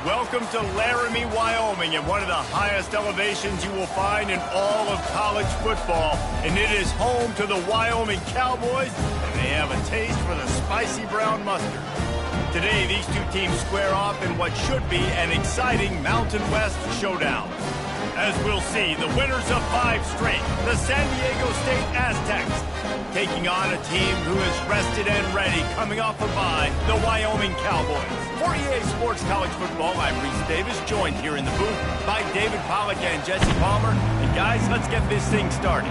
Welcome to Laramie, Wyoming, at one of the highest elevations you will find in all of college football. And it is home to the Wyoming Cowboys, and they have a taste for the spicy brown mustard. Today, these two teams square off in what should be an exciting Mountain West showdown. As we'll see, the winners of 5 straight, the San Diego State Aztecs, taking on a team who is rested and ready, coming off a bye, the Wyoming Cowboys. For EA Sports College Football, I'm Reese Davis, joined here in the booth by David Pollack and Jesse Palmer. And guys, let's get this thing started.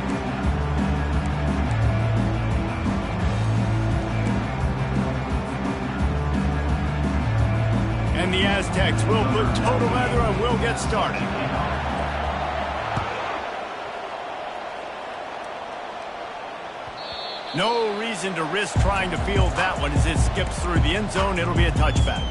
And the Aztecs will put total leather and we'll get started. No reason to risk trying to field that one as it skips through the end zone. It'll be a touchback.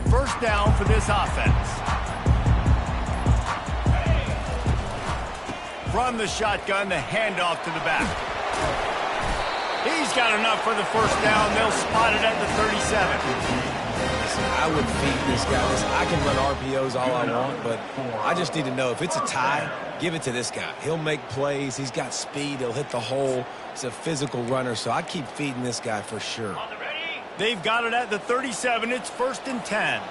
First down for this offense. From the shotgun, the handoff to the back. He's got enough for the first down. They'll spot it at the 37. Listen, I would feed this guy. I can run RPOs all I want, but I just need to know if it's a tie, give it to this guy. He'll make plays. He's got speed. He'll hit the hole. He's a physical runner, so I keep feeding this guy for sure. They've got it at the 37. It's 1st and 10.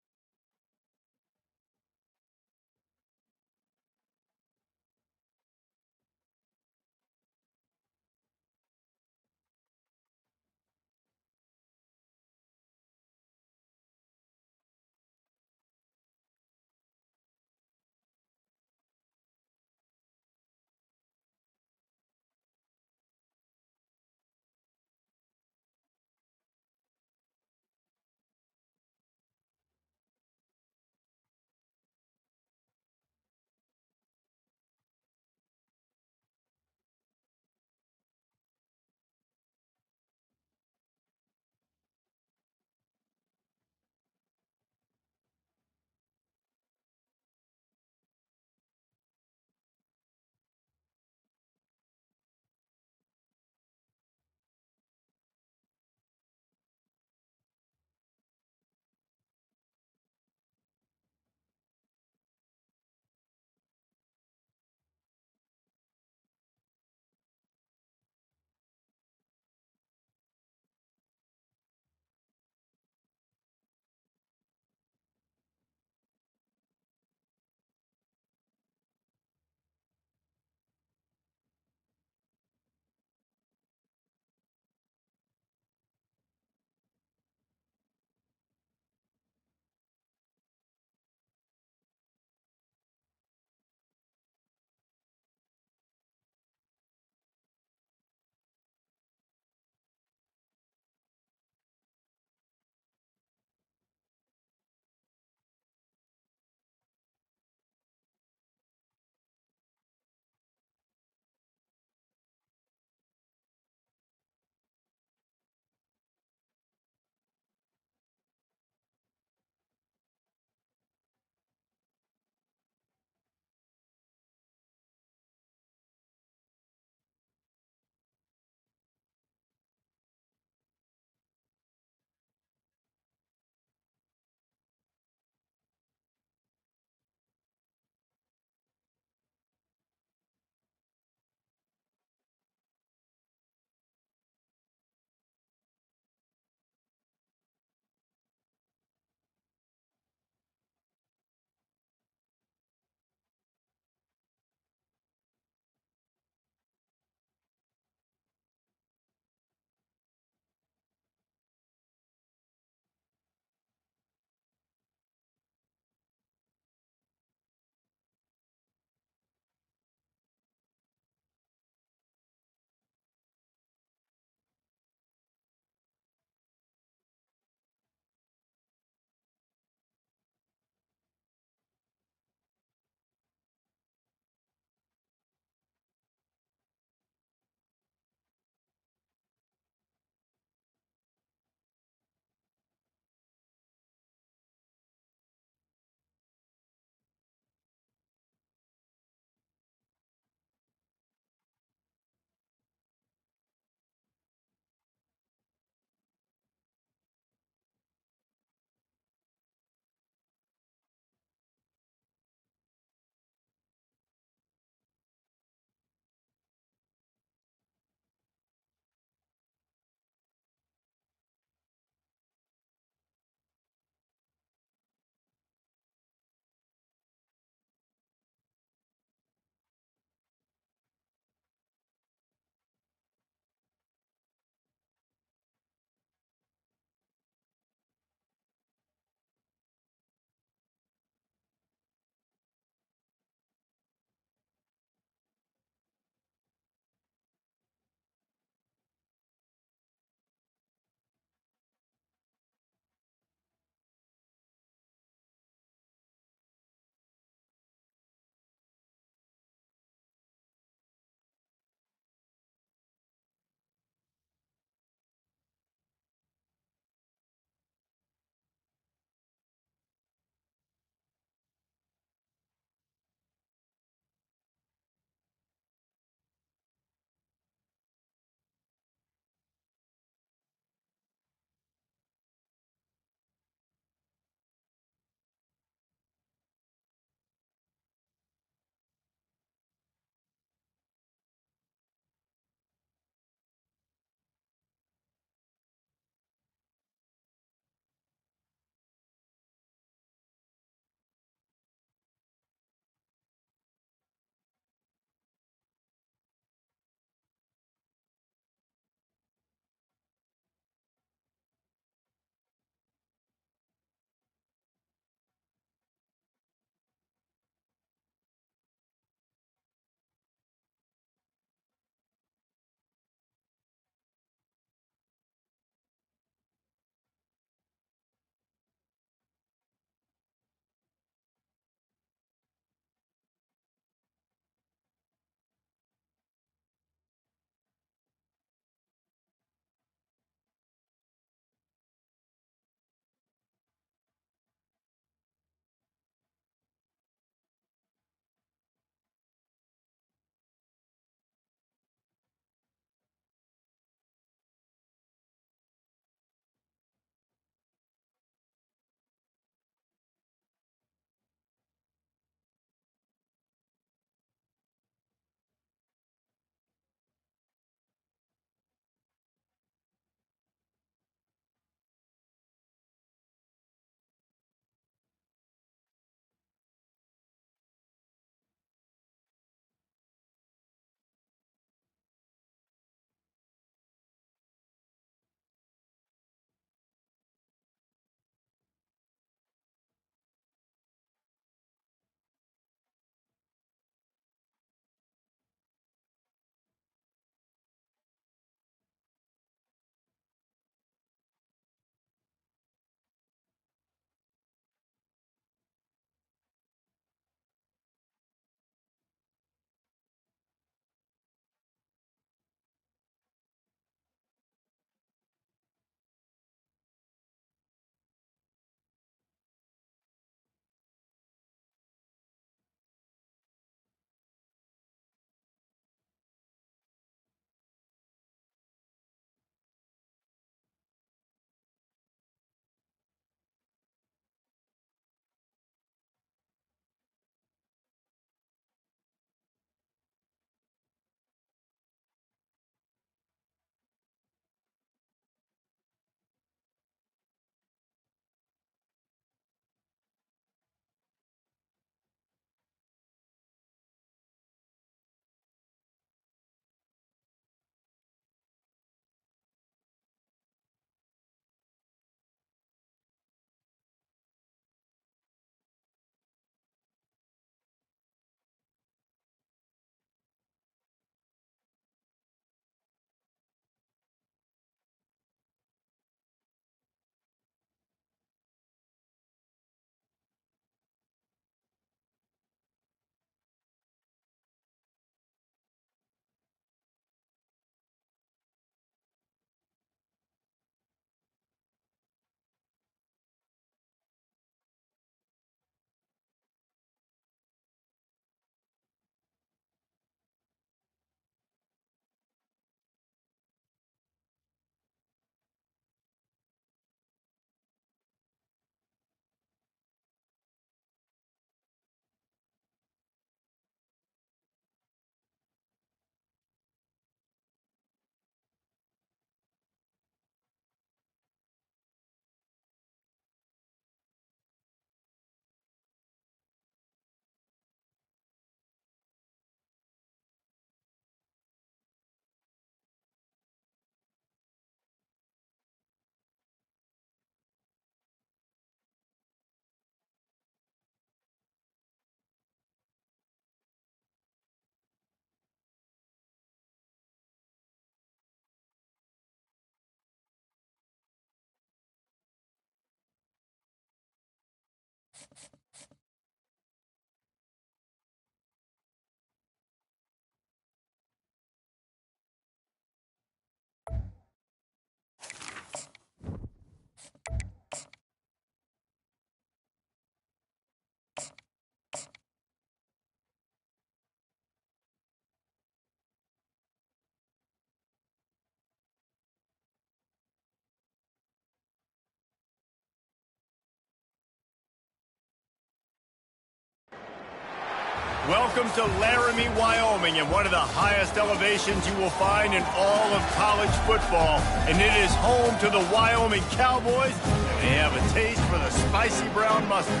Welcome to Laramie, Wyoming, and one of the highest elevations you will find in all of college football. And it is home to the Wyoming Cowboys, and they have a taste for the spicy brown mustard.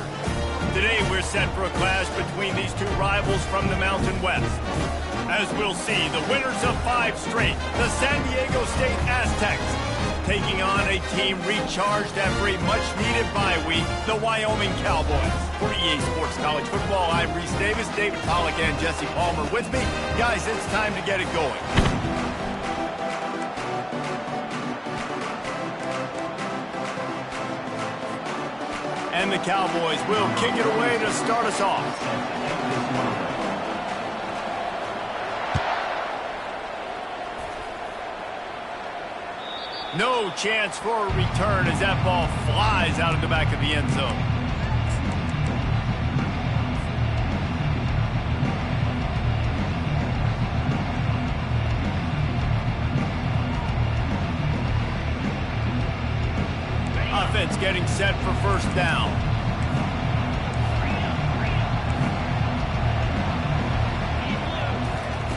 Today we're set for a clash between these two rivals from the Mountain West. As we'll see, the winners of 5 straight, the San Diego State Aztecs, taking on a team recharged after a much-needed bye week, the Wyoming Cowboys. For EA Sports College Football, I'm Reese Davis, David Pollack, and Jesse Palmer with me. Guys, it's time to get it going. And the Cowboys will kick it away to start us off. No chance for a return as that ball flies out of the back of the end zone. Offense getting set for first down.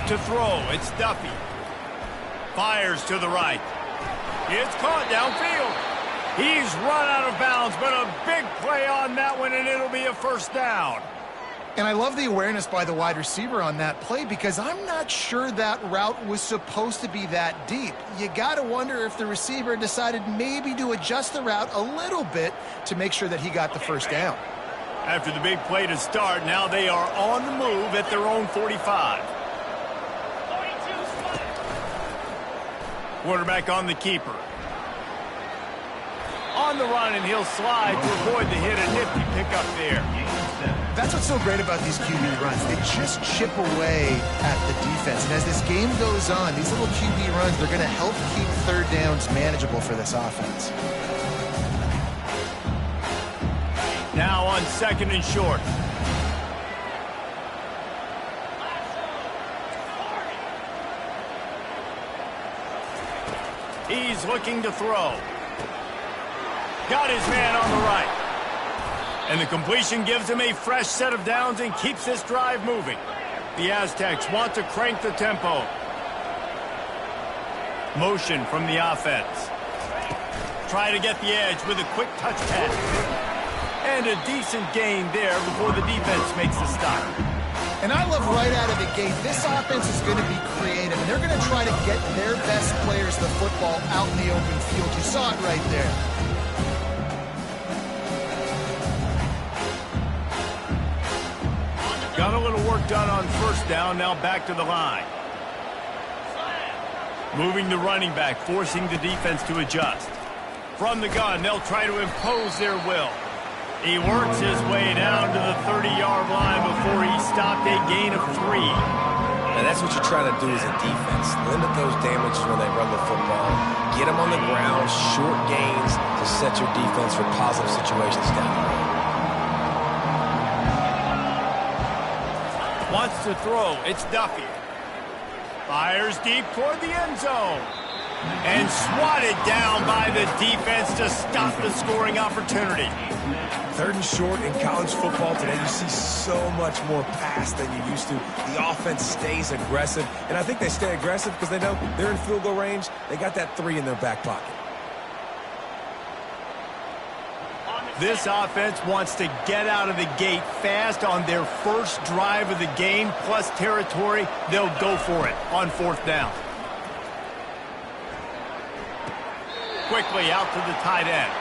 To throw, it's Duffy. Fires to the right. It's caught downfield. He's run out of bounds, but a big play on that one, and it'll be a first down. And I love the awareness by the wide receiver on that play because I'm not sure that route was supposed to be that deep. You got to wonder if the receiver decided maybe to adjust the route a little bit to make sure that he got the first down. After the big play to start, now they are on the move at their own 45. Quarterback on the keeper. On the run, and he'll slide to avoid the hit. A nifty pickup there. That's what's so great about these QB runs. They just chip away at the defense. And as this game goes on, these little QB runs, they're going to help keep third downs manageable for this offense. Now on second and short. He's looking to throw. Got his man on the right. And the completion gives him a fresh set of downs and keeps this drive moving. The Aztecs want to crank the tempo. Motion from the offense. Try to get the edge with a quick touch pass. And a decent gain there before the defense makes the stop. And I love right out of the gate, this offense is going to be creative, and they're going to try to get their best players the football out in the open field. You saw it right there. Got a little work done on first down, now back to the line. Moving the running back, forcing the defense to adjust. From the gun, they'll try to impose their will. He works his way down to the 30-yard line before he stopped a gain of 3. And that's what you're trying to do as a defense. Limit those damages when they run the football. Get them on the ground, short gains to set your defense for positive situations down the road. Wants to throw. It's Duffy. Fires deep toward the end zone. And swatted down by the defense to stop the scoring opportunity. Third and short in college football today, you see so much more pass than you used to. The offense stays aggressive, and I think they stay aggressive because they know they're in field goal range. They got that 3 in their back pocket. This offense wants to get out of the gate fast on their first drive of the game, plus territory. They'll go for it on fourth down. Quickly out to the tight end.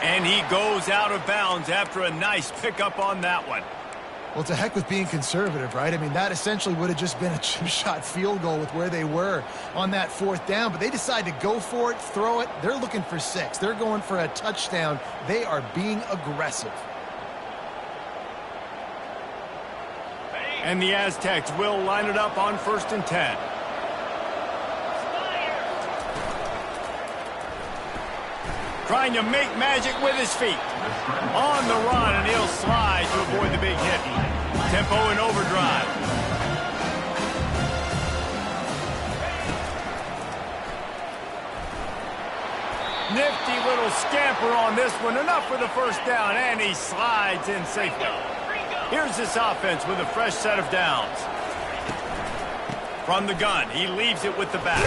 And he goes out of bounds after a nice pickup on that one. Well, to heck with being conservative, right? I mean, that essentially would have just been a chip-shot field goal with where they were on that fourth down. But they decide to go for it, throw it. They're looking for 6. They're going for a touchdown. They are being aggressive. And the Aztecs will line it up on 1st and 10. Trying to make magic with his feet. On the run, and he'll slide to avoid the big hit. Tempo and overdrive. Nifty little scamper on this one. Enough for the first down, and he slides in safely. Here's this offense with a fresh set of downs. From the gun, he leaves it with the back.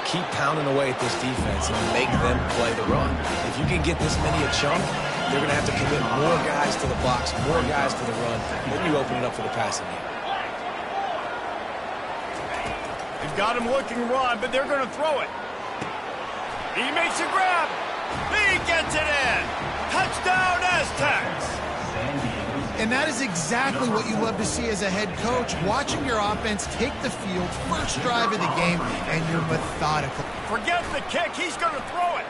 Keep pounding away at this defense and make them play the run. If you can get this many a chunk, they're going to have to commit more guys to the box, more guys to the run. Then you open it up for the passing game. They've got him looking run, but they're going to throw it. He makes a grab. He gets it in. Touchdown, Aztecs. And that is exactly what you love to see as a head coach, watching your offense take the field, first drive of the game, and you're methodical. Forget the kick. He's going to throw it.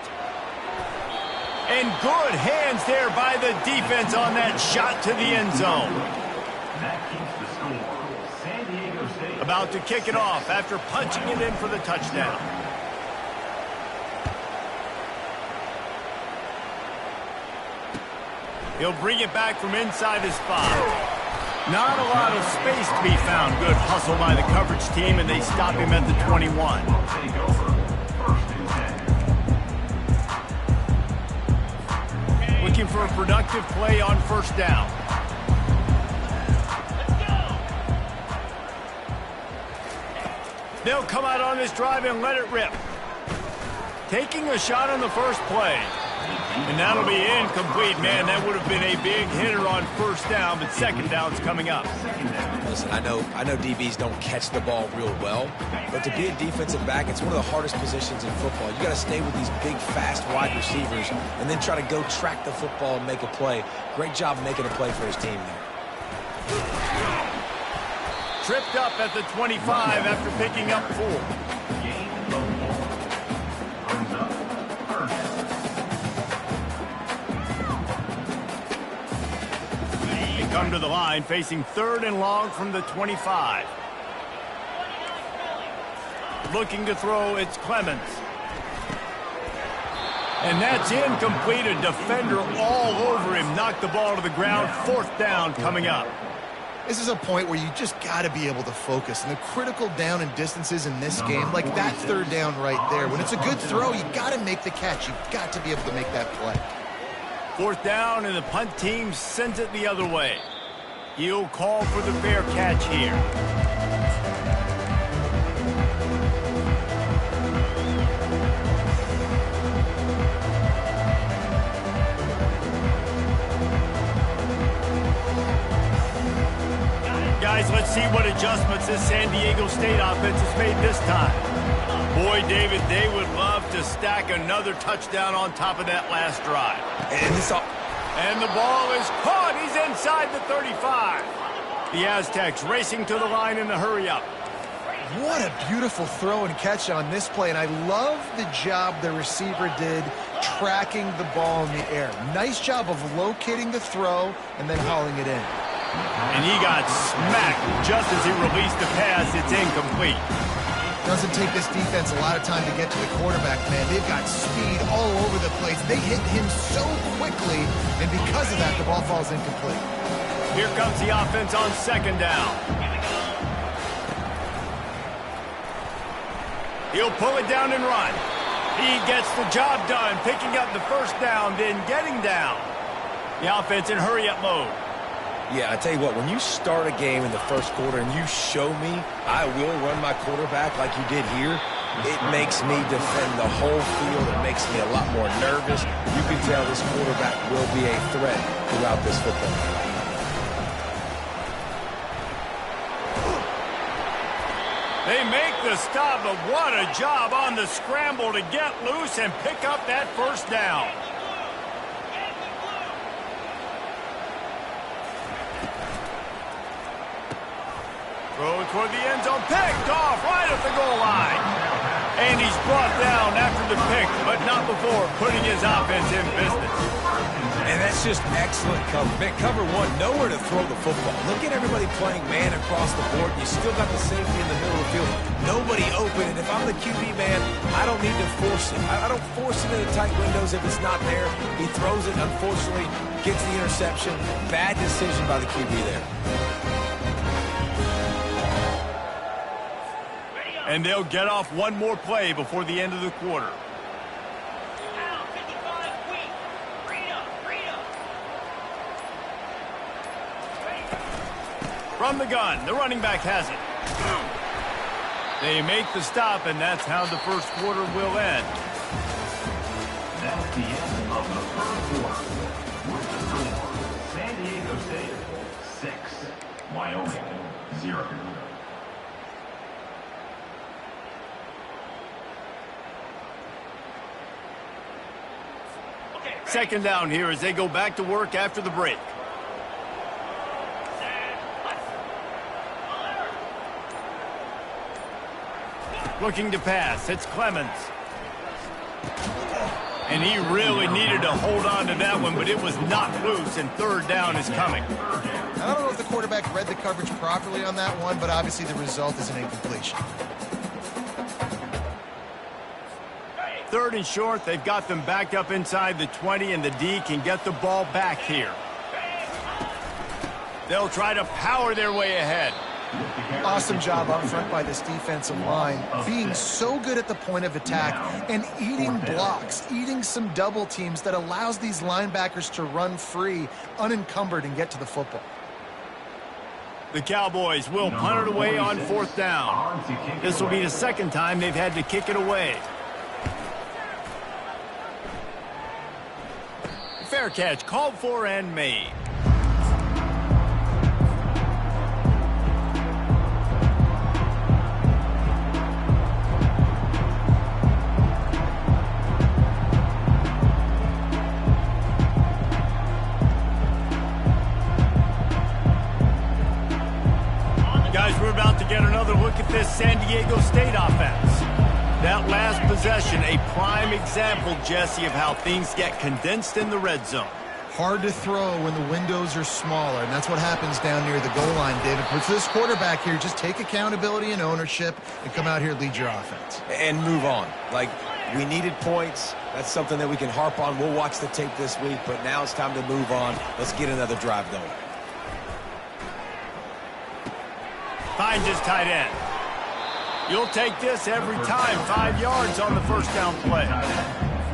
And good hands there by the defense on that shot to the end zone. About to kick it off after punching it in for the touchdown. He'll bring it back from inside his 5. Not a lot of space to be found. Good hustle by the coverage team, and they stop him at the 21. Looking for a productive play on 1st down. They'll come out on this drive and let it rip. Taking a shot on the first play. And that'll be incomplete, man. That would have been a big hitter on 1st down, but 2nd down's coming up. Listen, I know DBs don't catch the ball real well, but to be a defensive back, it's one of the hardest positions in football. You got to stay with these big, fast wide receivers and then try to go track the football and make a play. Great job making a play for his team there. Tripped up at the 25 after picking up 4. Come to the line, facing 3rd and long from the 25. Looking to throw, it's Clemens. And that's incomplete. A defender all over him. Knocked the ball to the ground. 4th down coming up. This is a point where you just got to be able to focus. And the critical down and distances in this game, like that 3rd down right there. When it's a good throw, you got to make the catch. You've got to be able to make that play. 4th down, and the punt team sends it the other way. He'll call for the fair catch here. Guys, let's see what adjustments this San Diego State offense has made this time. Boy, David, they would love to stack another touchdown on top of that last drive. And the ball is caught. He's inside the 35. The Aztecs racing to the line in the hurry-up. What a beautiful throw and catch on this play. And I love the job the receiver did tracking the ball in the air. Nice job of locating the throw and then hauling it in. And he got smacked just as he released the pass. It's incomplete. Doesn't take this defense a lot of time to get to the quarterback, man. They've got speed all over the place. They hit him so quickly, and because of that, the ball falls incomplete. Here comes the offense on 2nd down. He'll pull it down and run. He gets the job done, picking up the 1st down, then getting down. The offense in hurry-up mode. Yeah, I tell you what, when you start a game in the 1st quarter and you show me I will run my quarterback like you did here, it makes me defend the whole field. It makes me a lot more nervous. You can tell this quarterback will be a threat throughout this football game. They make the stop, but what a job on the scramble to get loose and pick up that 1st down. Throw toward the end zone, picked off right at the goal line. And he's brought down after the pick, but not before putting his offense in business. And that's just excellent cover. Man, cover one, nowhere to throw the football. Look at everybody playing man across the board. You still got the safety in the middle of the field. Nobody open. And if I'm the QB, man, I don't need to force it. I don't force it into tight windows if it's not there. He throws it, unfortunately, gets the interception. Bad decision by the QB there. And they'll get off one more play before the end of the quarter. From the gun, the running back has it. They make the stop, and that's how the first quarter will end. That's the end of the first quarter. With the score, San Diego State 6, Wyoming 0. Second down here as they go back to work after the break. Looking to pass. It's Clemens. And he really needed to hold on to that one, but it was not loose, and third down is coming. I don't know if the quarterback read the coverage properly on that one, but obviously the result is an incompletion. Third and short, they've got them backed up inside the 20, and the D can get the ball back here. They'll try to power their way ahead. Awesome job up front by this defensive line, being so good at the point of attack and eating blocks, eating some double teams that allows these linebackers to run free, unencumbered, and get to the football. The Cowboys will punt it away on fourth down. This will be the second time they've had to kick it away. Fair catch, called for and made. Guys, we're about to get another look at this San Diego State offense. That last possession, a prime example, Jesse, of how things get condensed in the red zone. Hard to throw when the windows are smaller, and that's what happens down near the goal line, David. But for this quarterback here, just take accountability and ownership and come out here and lead your offense. And move on. Like, we needed points. That's something that we can harp on. We'll watch the tape this week, but now it's time to move on. Let's get another drive going. Finds his tight end. You'll take this every time. 5 yards on the first down play.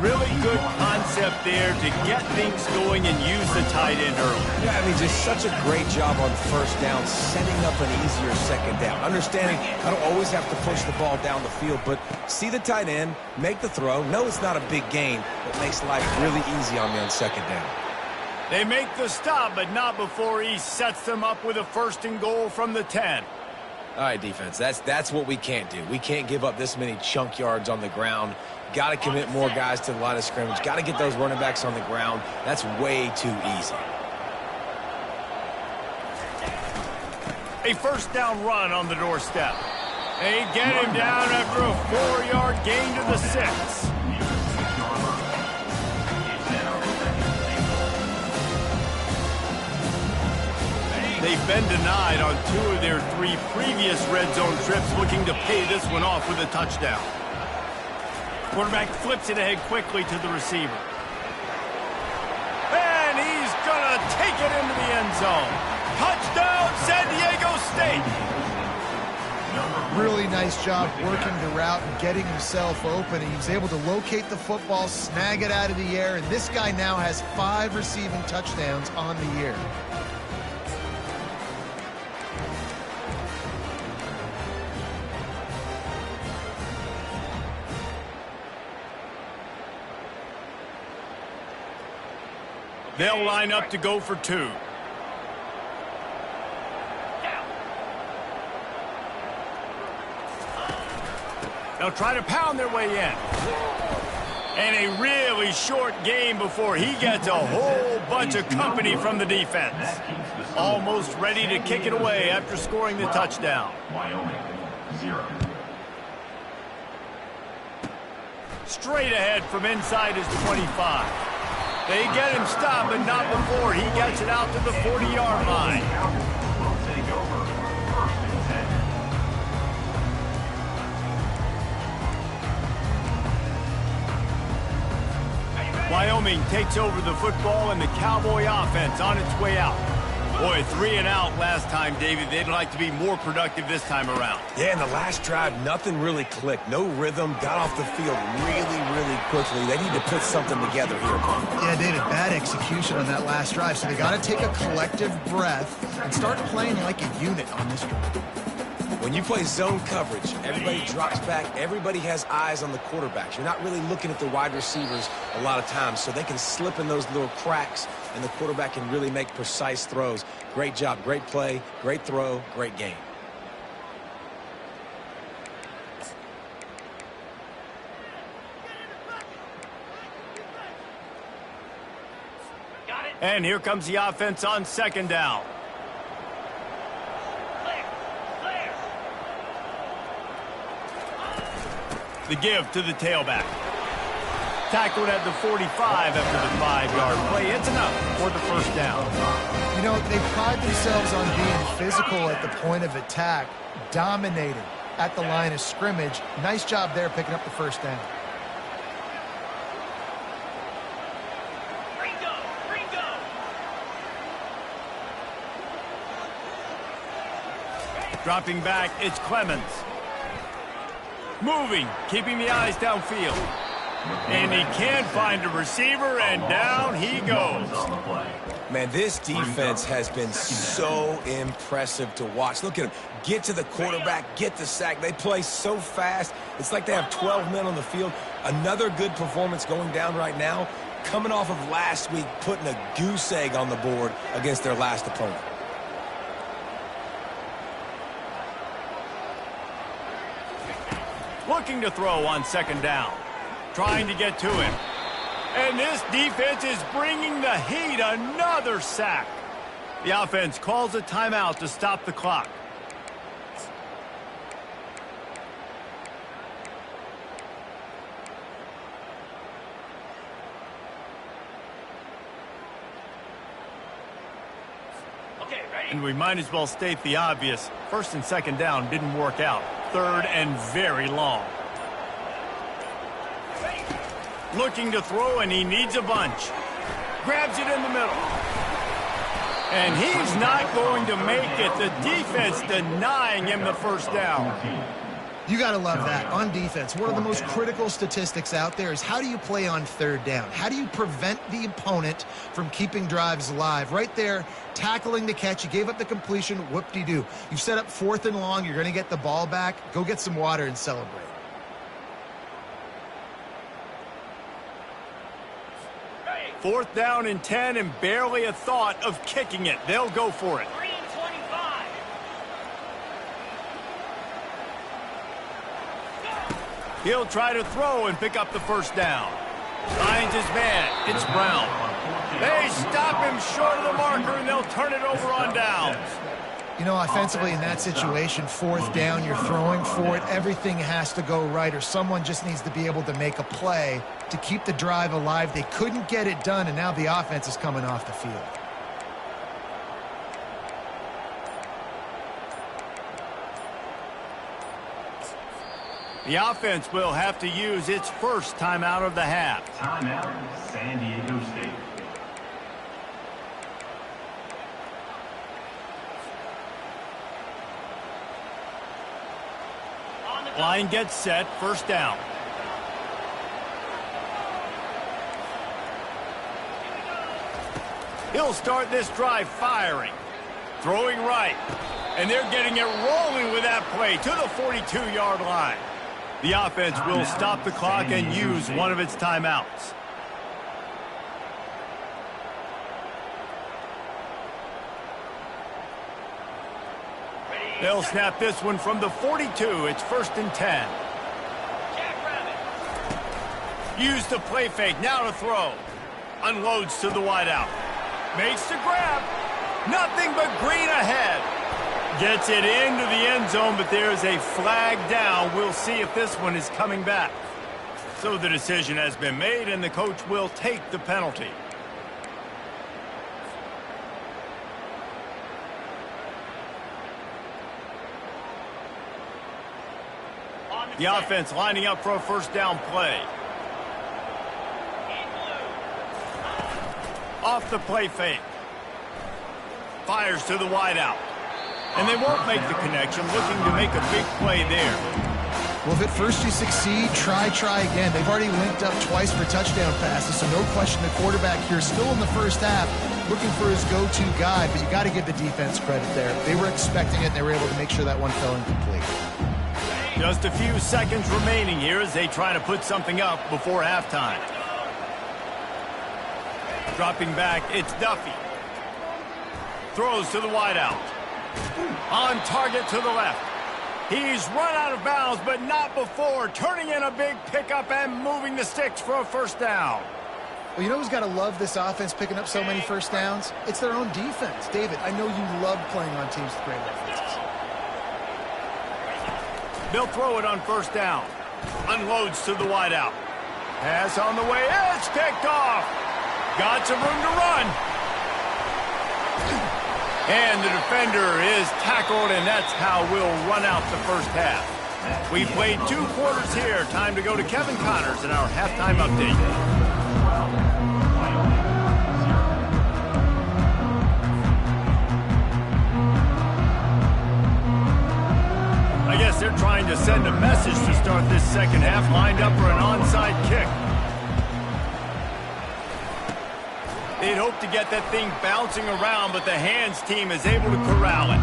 Really good concept there to get things going and use the tight end early. Yeah, I mean, just such a great job on first down, setting up an easier second down. Understanding I don't always have to push the ball down the field, but see the tight end, make the throw. No, it's not a big gain, but makes life really easy on me on second down. They make the stop, but not before he sets them up with a first and goal from the 10. All right, defense, that's what we can't do. We can't give up this many chunk yards on the ground. Got to commit more guys to the line of scrimmage. Got to get those running backs on the ground. That's way too easy. A first down run on the doorstep. They get him down after a 4-yard gain to the 6. They've been denied on 2 of their 3 previous red zone trips, looking to pay this one off with a touchdown. Quarterback flips it ahead quickly to the receiver. And he's going to take it into the end zone. Touchdown, San Diego State! Really nice job working the route and getting himself open. He was able to locate the football, snag it out of the air, and this guy now has 5 receiving touchdowns on the year. They'll line up to go for 2. They'll try to pound their way in. And a really short game before he gets a whole bunch of company from the defense. Almost ready to kick it away after scoring the touchdown. Wyoming 0. Straight ahead from inside his 25. They get him stopped, but not before he gets it out to the 40-yard line. Will take over 1st and 10. Wyoming takes over the football and the Cowboy offense on its way out. Boy, 3 and out last time, David. They'd like to be more productive this time around. Yeah, in the last drive, nothing really clicked. No rhythm. Got off the field really quickly. They need to put something together here. Yeah, David, bad execution on that last drive. So they got to take a collective breath and start playing like a unit on this drive. When you play zone coverage, everybody drops back. Everybody has eyes on the quarterbacks. You're not really looking at the wide receivers a lot of times, so they can slip in those little cracks, and the quarterback can really make precise throws. Great job, great play, great throw, great game. And here comes the offense on 2nd down. The give to the tailback. Tackled at the 45 after the 5-yard play. It's enough for the 1st down. You know, they pride themselves on being physical at the point of attack, dominating at the line of scrimmage. Nice job there picking up the 1st down. Dropping back, it's Clemens. Moving, keeping the eyes downfield. And he can't find a receiver, and down he goes. Man, this defense has been so impressive to watch. Look at them. Get to the quarterback, get the sack. They play so fast. It's like they have 12 men on the field. Another good performance going down right now. Coming off of last week, putting a goose egg on the board against their last opponent. Looking to throw on 2nd down. Trying to get to him. And this defense is bringing the heat. Another sack. The offense calls a timeout to stop the clock. Okay, ready? And we might as well state the obvious. 1st and 2nd down didn't work out. 3rd and very long. Looking to throw, and he needs a bunch. Grabs it in the middle. And he's not going to make it. The defense denying him the 1st down. You got to love that. On defense, one of the most critical statistics out there is how do you play on 3rd down? How do you prevent the opponent from keeping drives alive? Right there, tackling the catch. You gave up the completion. Whoop-de-doo. You've set up 4th and long. You're going to get the ball back. Go get some water and celebrate. Fourth down and 10, and barely a thought of kicking it. They'll go for it. 3 and 25. He'll try to throw and pick up the 1st down. Finds his man. It's Brown. They stop him short of the marker, and they'll turn it over on downs. You know, offensively in that situation, 4th down, you're throwing for it. Everything has to go right, or someone just needs to be able to make a play to keep the drive alive. They couldn't get it done, and now the offense is coming off the field. The offense will have to use its 1st timeout of the half. Timeout, San Diego State. Line gets set, 1st down. He'll start this drive firing. Throwing right. And they're getting it rolling with that play to the 42-yard line. The offense will stop the clock and use one of its timeouts. They'll snap this one from the 42. It's 1st and 10. Use the play fake. Now to throw. Unloads to the wideout. Makes the grab. Nothing but green ahead. Gets it into the end zone, but there's a flag down. We'll see if this one is coming back. So the decision has been made, and the coach will take the penalty. The offense lining up for a first down play. Off the play fake. Fires to the wideout. And they won't make the connection, looking to make a big play there. Well, if at first you succeed, try again. They've already linked up twice for touchdown passes, so no question the quarterback here is still in the first half looking for his go-to guy, but you got to give the defense credit there. They were expecting it, and they were able to make sure that one fell incomplete. Just a few seconds remaining here as they try to put something up before halftime. Dropping back, it's Duffy. Throws to the wideout. On target to the left. He's run out of bounds, but not before turning in a big pickup and moving the sticks for a first down. Well, you know who's got to love this offense picking up so many first downs? It's their own defense. David, I know you love playing on teams with great offenses. They'll throw it on first down. Unloads to the wideout. Pass on the way. It's picked off. Got some room to run. And the defender is tackled, and that's how we'll run out the first half. We played 2 quarters here. Time to go to Kevin Connors in our halftime update. I guess they're trying to send a message to start this second half, lined up for an onside kick. They'd hope to get that thing bouncing around, but the hands team is able to corral it.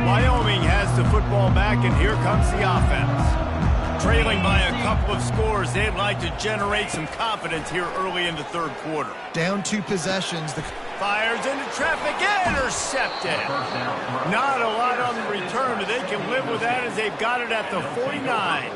Wyoming has the football back, and here comes the offense. Trailing by a couple of scores, they'd like to generate some confidence here early in the third quarter. Down 2 possessions. Fires into traffic, intercepted. Not a lot on the return, but they can live with that as they've got it at the 49.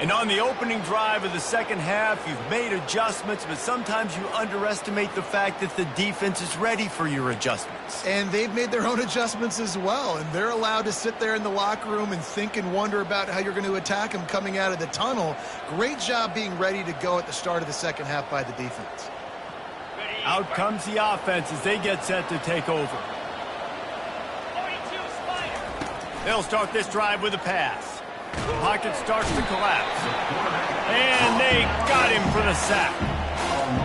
And on the opening drive of the second half, you've made adjustments, but sometimes you underestimate the fact that the defense is ready for your adjustments. And they've made their own adjustments as well, and they're allowed to sit there in the locker room and think and wonder about how you're going to attack them coming out of the tunnel. Great job being ready to go at the start of the second half by the defense. Out comes the offense as they get set to take over. They'll start this drive with a pass. The pocket starts to collapse. And they got him for the sack.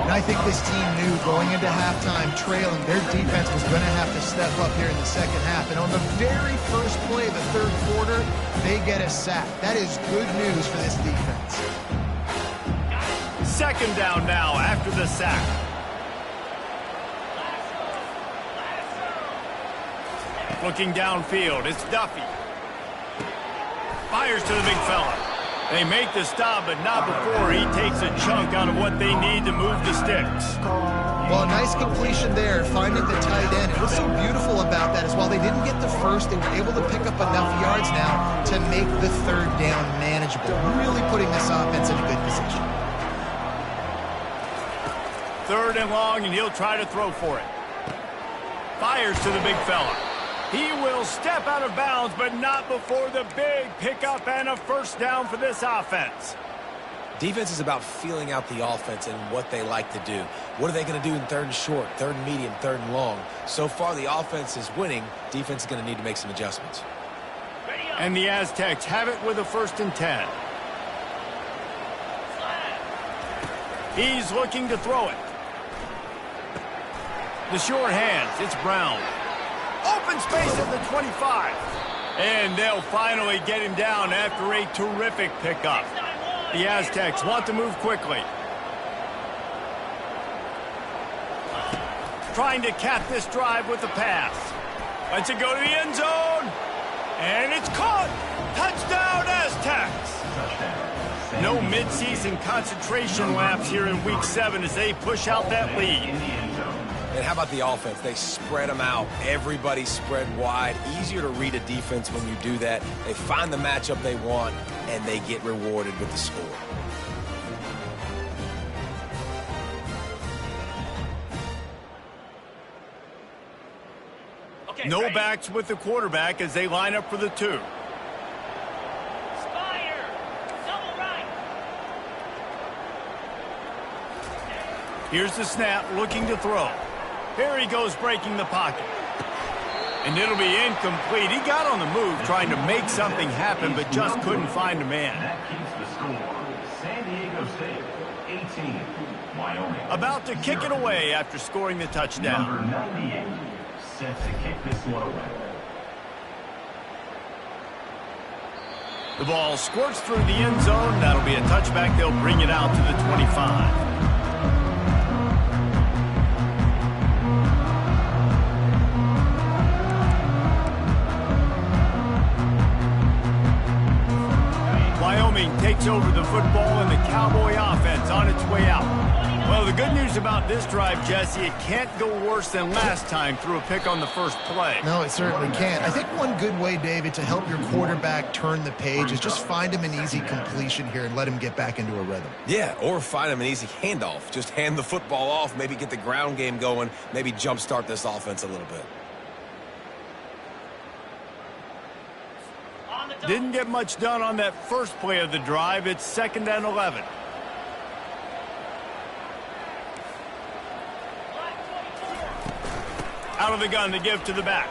And I think this team knew going into halftime trailing, their defense was going to have to step up here in the second half. And on the very first play of the third quarter, they get a sack. That is good news for this defense. Second down now after the sack. Looking downfield, it's Duffy. Fires to the big fella. They make the stop, but not before he takes a chunk out of what they need to move the sticks. Well, a nice completion there, finding the tight end. And what's so beautiful about that is while they didn't get the first, they were able to pick up enough yards now to make the third down manageable, really putting this offense in a good position. Third and long, and he'll try to throw for it. Fires to the big fella. He will step out of bounds, but not before the big pickup and a first down for this offense. Defense is about feeling out the offense and what they like to do. What are they going to do in third and short, third and medium, third and long? So far, the offense is winning. Defense is going to need to make some adjustments. And the Aztecs have it with a 1st and 10. He's looking to throw it. The short hands, it's Brown. Open space at the 25. And they'll finally get him down after a terrific pickup. The Aztecs want to move quickly. Trying to cap this drive with the pass. Lets it go to the end zone. And it's caught. Touchdown, Aztecs. No midseason concentration laps here in Week 7 as they push out that lead. And how about the offense? They spread them out. Everybody spread wide. Easier to read a defense when you do that. They find the matchup they want, and they get rewarded with the score. Okay, No ready? backs with the quarterback as they line up for the 2. Spire. Double right. Here's the snap, looking to throw. Here he goes breaking the pocket. And it'll be incomplete. He got on the move trying to make something happen, but just couldn't find a man. That keeps the score. San Diego State, 18, Wyoming. About to kick it away after scoring the touchdown. Number 98, set to kick this one away. The ball squirts through the end zone. That'll be a touchback. They'll bring it out to the 25. Wyoming takes over the football and the Cowboy offense on its way out. Well, the good news about this drive, Jesse, it can't go worse than last time through a pick on the first play. No, it certainly can't. I think one good way, David, to help your quarterback turn the page is just find him an easy completion here and let him get back into a rhythm. Yeah, or find him an easy handoff. Just hand the football off, maybe get the ground game going, maybe jumpstart this offense a little bit. Didn't get much done on that first play of the drive. It's 2nd and 11. Out of the gun to give to the back.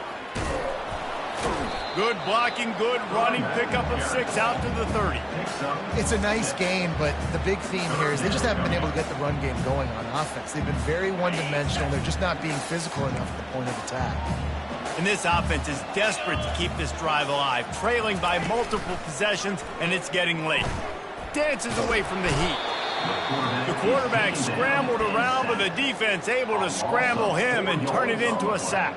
Good blocking, good running, pickup of 6 out to the 30. It's a nice game, but the big theme here is they just haven't been able to get the run game going on offense. They've been very one-dimensional. They're just not being physical enough at the point of attack. And this offense is desperate to keep this drive alive, trailing by multiple possessions, and it's getting late. Dances away from the heat. The quarterback scrambled around, but the defense able to scramble him and turn it into a sack.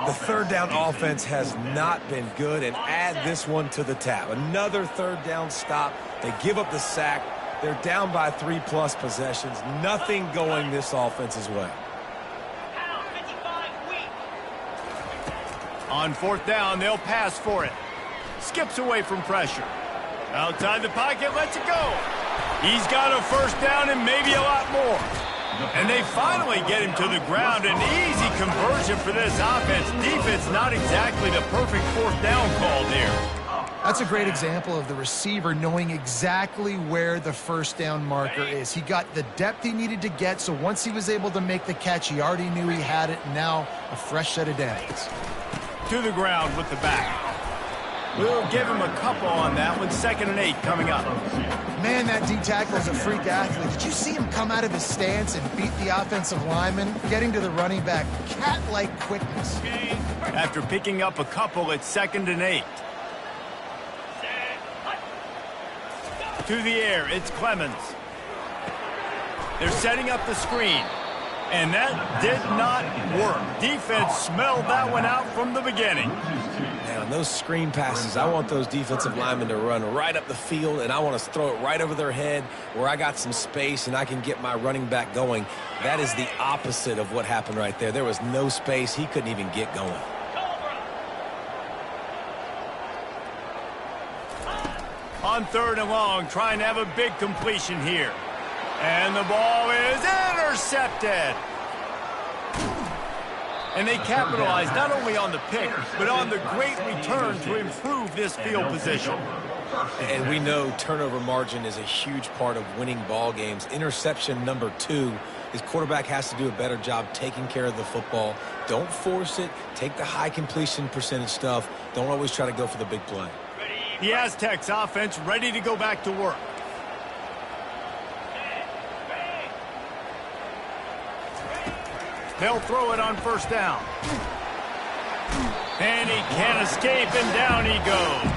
The third down offense has not been good, and add this one to the tab. Another third down stop. They give up the sack. They're down by 3+ possessions. Nothing going this offense's way. On 4th down, they'll pass for it. Skips away from pressure. Outside the pocket, lets it go. He's got a 1st down and maybe a lot more. And they finally get him to the ground. An easy conversion for this offense. Defense not exactly the perfect 4th down call there. That's a great example of the receiver knowing exactly where the 1st down marker is. He got the depth he needed to get, so once he was able to make the catch, he already knew he had it, and now a fresh set of downs. To the ground with the back. We'll give him a couple on that one. 2nd and 8 coming up. Man, that D-tackle is a freak athlete. Did you see him come out of his stance and beat the offensive lineman? Getting to the running back, cat-like quickness. After picking up a couple, it's 2nd and 8. To the air, it's Clemens. They're setting up the screen. And that did not work. Defense smelled that one out from the beginning. Now, on those screen passes, I want those defensive linemen to run right up the field, and I want to throw it right over their head where I got some space and I can get my running back going. That is the opposite of what happened right there. There was no space. He couldn't even get going. On 3rd and long, trying to have a big completion here. And the ball is intercepted. And they capitalize not only on the pick, but on the great return to improve this field position. And we know turnover margin is a huge part of winning ball games. Interception number 2. His quarterback has to do a better job taking care of the football. Don't force it. Take the high completion percentage stuff. Don't always try to go for the big play. The Aztecs offense ready to go back to work. They'll throw it on 1st down. And he can't escape, and down he goes.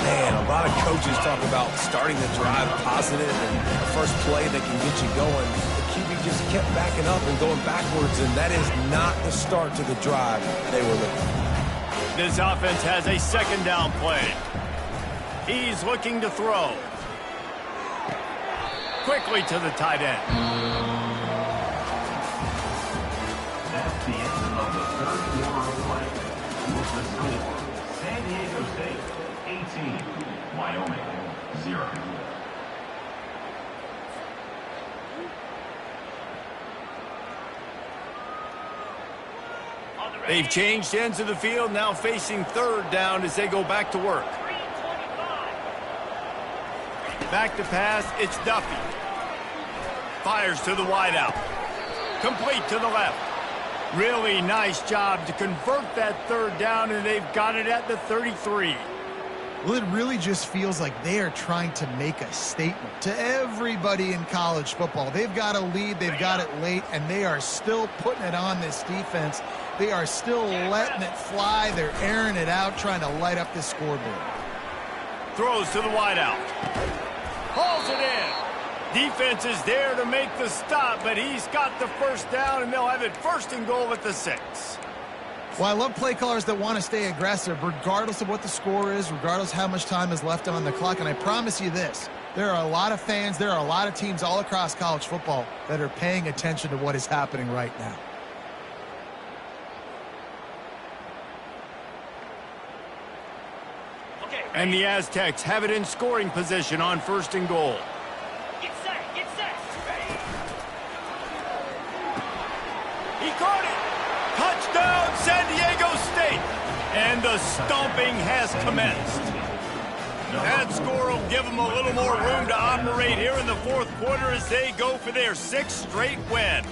Man, a lot of coaches talk about starting the drive positive and the first play that can get you going. The QB just kept backing up and going backwards, and that is not the start to the drive they were looking for. This offense has a 2nd down play. He's looking to throw. Quickly to the tight end. That's the end of the 3rd quarter of play. With the score, San Diego State, 18, Wyoming, 0. They've changed ends of the field, now facing 3rd down as they go back to work. Back to pass, it's Duffy. Fires to the wideout. Complete to the left. Really nice job to convert that third down, and they've got it at the 33. Well, it really just feels like they are trying to make a statement to everybody in college football. They've got a lead, they've got it late, and they are still putting it on this defense. They are still letting it fly. They're airing it out, trying to light up this scoreboard. Throws to the wideout. Hauls it in. Defense is there to make the stop, but he's got the first down, and they'll have it 1st and goal at the 6. Well, I love play callers that want to stay aggressive, regardless of what the score is, regardless how much time is left on the clock. And I promise you this, there are a lot of fans, there are a lot of teams all across college football that are paying attention to what is happening right now. And the Aztecs have it in scoring position on 1st and goal. Get set, get set. He caught it. Touchdown, San Diego State. And the stomping has commenced. That score will give them a little more room to operate here in the 4th quarter as they go for their 6th straight win.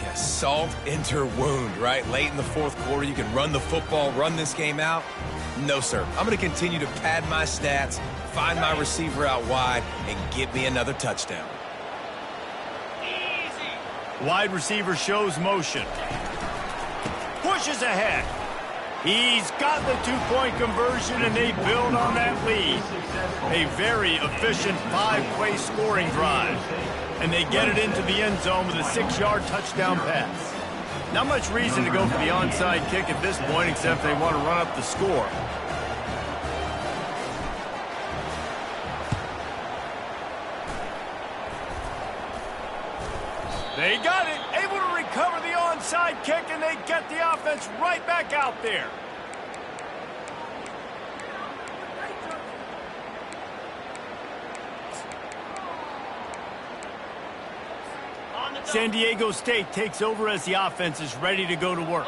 Yeah, salt into wound, right? Late in the 4th quarter, you can run the football, run this game out. No, sir. I'm going to continue to pad my stats, find my receiver out wide, and get me another touchdown. Easy. Wide receiver shows motion. Pushes ahead. He's got the 2-point conversion, and they build on that lead. A very efficient 5-play scoring drive. And they get it into the end zone with a 6-yard touchdown pass. Not much reason to go for the onside kick at this point, except they want to run up the score. They got it, able to recover the onside kick, and they get the offense right back out there. San Diego State takes over as the offense is ready to go to work.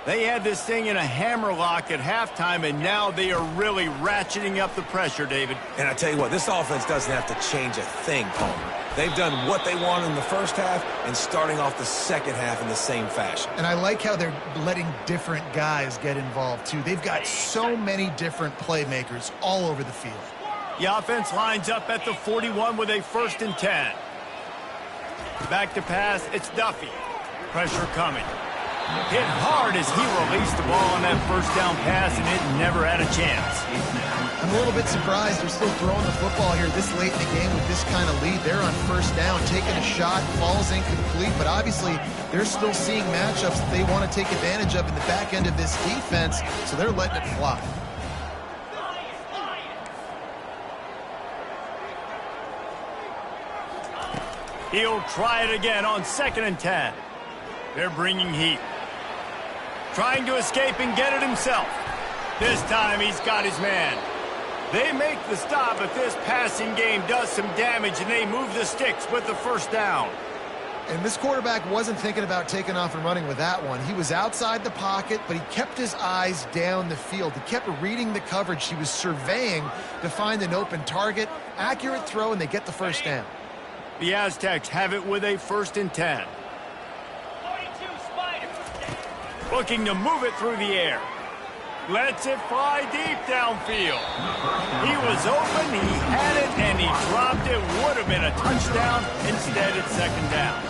They had this thing in a hammerlock at halftime, and now they are really ratcheting up the pressure, David. And I tell you what, this offense doesn't have to change a thing, Palmer. They've done what they wanted in the 1st half and starting off the 2nd half in the same fashion. And I like how they're letting different guys get involved, too. They've got so many different playmakers all over the field. The offense lines up at the 41 with a 1st and 10. Back to pass, it's Duffy. Pressure coming. Hit hard as he released the ball on that 1st down pass, and it never had a chance. I'm a little bit surprised they're still throwing the football here this late in the game with this kind of lead. They're on 1st down, taking a shot, falls incomplete, but obviously they're still seeing matchups that they want to take advantage of in the back end of this defense, so they're letting it fly. He'll try it again on 2nd and 10. They're bringing heat. Trying to escape and get it himself. This time he's got his man. They make the stop, but this passing game does some damage, and they move the sticks with the 1st down. And this quarterback wasn't thinking about taking off and running with that one. He was outside the pocket, but he kept his eyes down the field. He kept reading the coverage. He was surveying to find an open target. Accurate throw, and they get the 1st down. The Aztecs have it with a 1st and 10. 42 Spider. Looking to move it through the air. Lets it fly deep downfield. He was open, he had it, and he dropped it. Would have been a touchdown. Instead, it's 2nd down.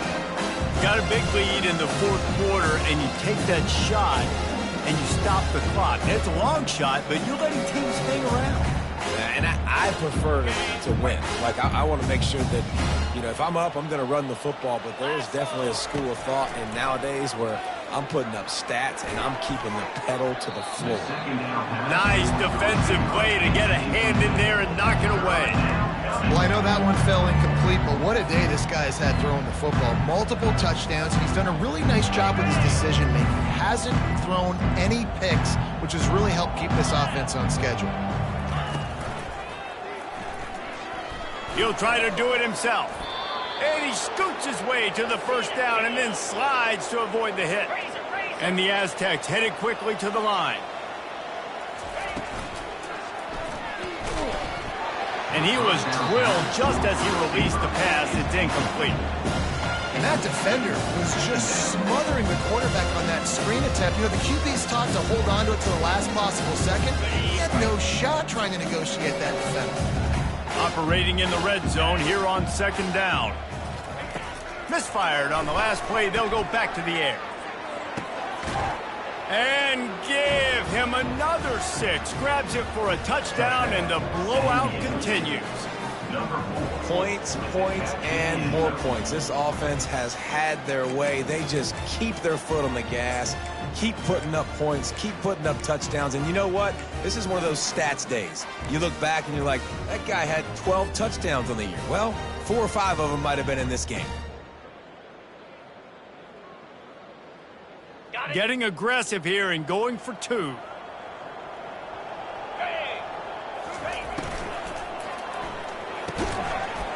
Got a big lead in the 4th quarter, and you take that shot, and you stop the clock. It's a long shot, but you're letting teams hang around. And I prefer to win. Like, I want to make sure that, you know, if I'm up, I'm going to run the football. But there is definitely a school of thought in nowadays where I'm putting up stats and I'm keeping the pedal to the floor. Nice defensive play to get a hand in there and knock it away. Well, I know that one fell incomplete, but what a day this guy's had throwing the football. Multiple touchdowns. He's done a really nice job with his decision-making. Hasn't thrown any picks, which has really helped keep this offense on schedule. He'll try to do it himself. And he scoots his way to the 1st down and then slides to avoid the hit. And the Aztecs headed quickly to the line. And he was drilled just as he released the pass. It's incomplete. And that defender was just smothering the quarterback on that screen attempt. You know, the QB's taught to hold on to it to the last possible second. He had no shot trying to negotiate that defender. Operating in the red zone here on second down. Misfired on the last play. They'll go back to the air. And give him another 6. Grabs it for a touchdown, and the blowout continues. Points, points, and more points. This offense has had their way. They just keep their foot on the gas, keep putting up points, keep putting up touchdowns. And you know what? This is one of those stats days. You look back and you're like, that guy had 12 touchdowns on the year. Well, 4 or 5 of them might have been in this game. Getting aggressive here and going for 2.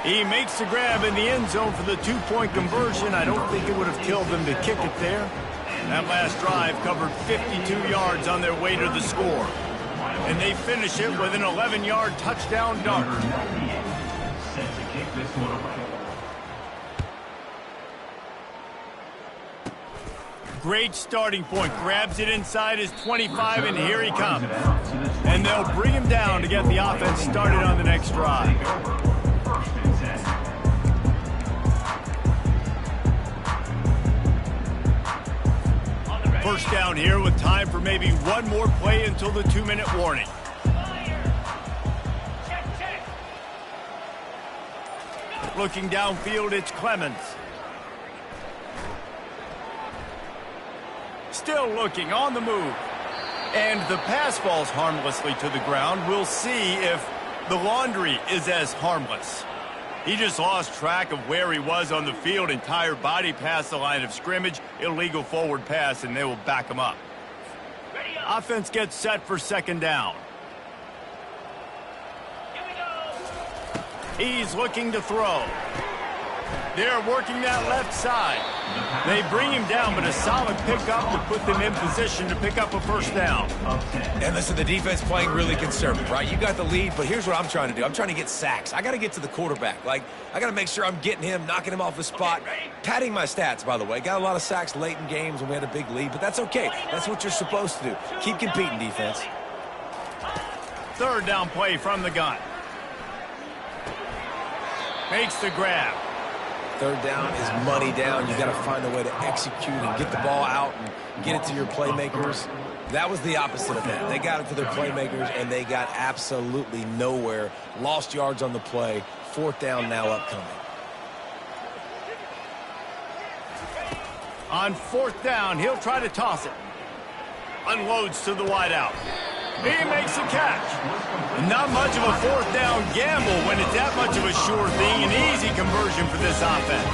He makes the grab in the end zone for the 2-point conversion. I don't think it would have killed them to kick it there. That last drive covered 52 yards on their way to the score. And they finish it with an 11-yard touchdown dart. Set to kick this one away. Great starting point. Grabs it inside his 25, and here he comes. And they'll bring him down to get the offense started on the next drive. First down here with time for maybe one more play until the 2-minute warning. Looking downfield, it's Clemens. Still looking on the move. And the pass falls harmlessly to the ground. We'll see if the laundry is as harmless. He just lost track of where he was on the field. Entire body past the line of scrimmage. Illegal forward pass, and they will back him up. Offense gets set for second down. He's looking to throw. They're working that left side. They bring him down, but a solid pickup to put them in position to pick up a first down. And listen, the defense playing really conservative, right? You got the lead, but here's what I'm trying to do. I'm trying to get sacks. I got to get to the quarterback. Like, I got to make sure I'm getting him, knocking him off the spot. Padding my stats, by the way. Got a lot of sacks late in games when we had a big lead, but that's okay. That's what you're supposed to do. Keep competing, defense. Third down play from the gun. Makes the grab. Third down is money down. You got to find a way to execute and get the ball out and get it to your playmakers. That was the opposite of that. They got it to their playmakers, and they got absolutely nowhere. Lost yards on the play. Fourth down now upcoming. On fourth down, he'll try to toss it. Unloads to the wideout. He makes a catch. Not much of a fourth down gamble when it's that much of a sure thing. An easy conversion for this offense.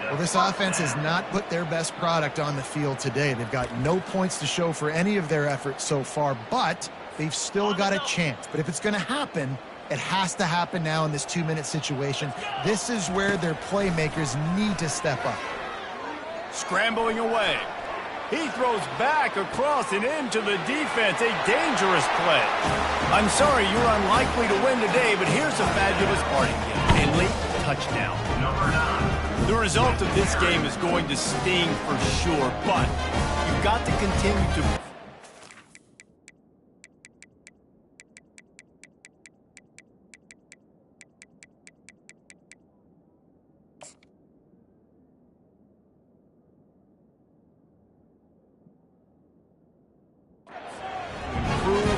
Well, this offense has not put their best product on the field today. They've got no points to show for any of their efforts so far, but they've still got a chance. But if it's going to happen, it has to happen now in this 2-minute situation. This is where their playmakers need to step up. Scrambling away. He throws back across and into the defense. A dangerous play. I'm sorry you're unlikely to win today, but here's a fabulous parting gift. A late touchdown. Number 9. The result of this game is going to sting for sure, but you've got to continue to...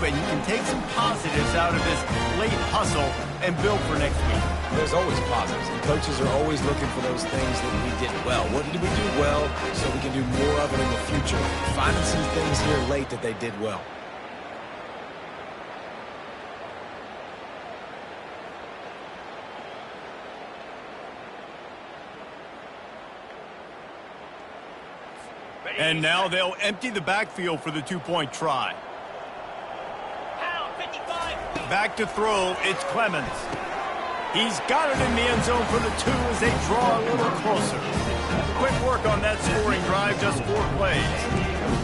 and you can take some positives out of this late hustle and build for next week. There's always positives, and coaches are always looking for those things that we did well. What did we do well so we can do more of it in the future? Finding some things here late that they did well. And now they'll empty the backfield for the 2-point try. Back to throw, it's Clemens. He's got it in the end zone for the 2 as they draw a little closer. Quick work on that scoring drive, just 4 plays.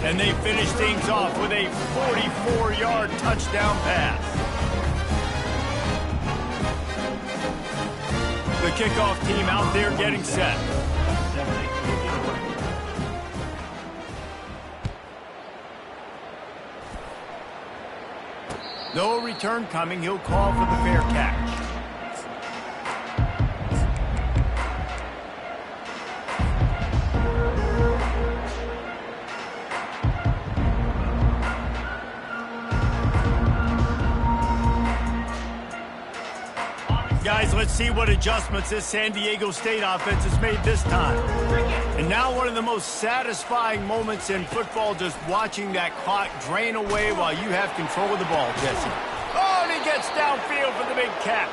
And they finish things off with a 44-yard touchdown pass. The kickoff team out there getting set. 70, Detroit. No return coming. He'll call for the fair catch. Guys, let's see what adjustments this San Diego State offense has made this time. And now one of the most satisfying moments in football, just watching that clock drain away while you have control of the ball, Jesse. Oh, and he gets downfield for the big catch.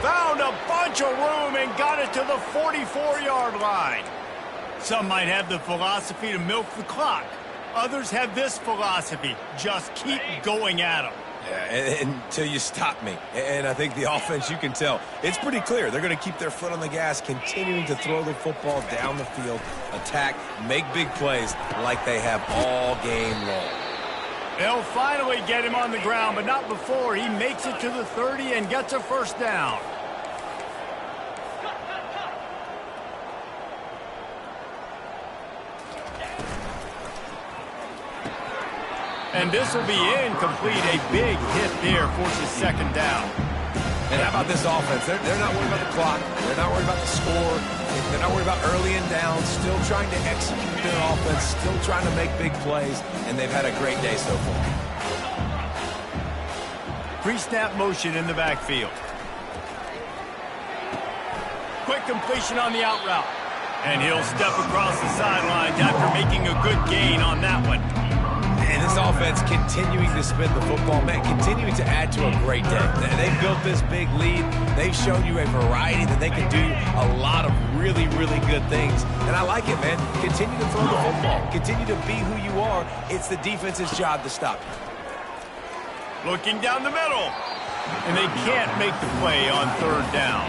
Found a bunch of room and got it to the 44-yard line. Some might have the philosophy to milk the clock. Others have this philosophy, just keep going at them. Yeah, until you stop me. And I think the offense, you can tell, it's pretty clear. They're going to keep their foot on the gas, continuing to throw the football down the field, attack, make big plays like they have all game long. They'll finally get him on the ground, but not before he makes it to the 30 and gets a first down. And this will be incomplete. A big hit there forces second down. And how about this offense? They're not worried about the clock. They're not worried about the score. They're not worried about early and down. Still trying to execute their offense. Still trying to make big plays. And they've had a great day so far. Pre-snap motion in the backfield. Quick completion on the out route. And he'll step across the sidelines after making a good gain on that one. And this offense continuing to spin the football, man, continuing to add to a great day. They've built this big lead. They've shown you a variety that they can do a lot of really, really good things. And I like it, man. Continue to throw the football. Continue to be who you are. It's the defense's job to stop you. Looking down the middle. And they can't make the play on third down.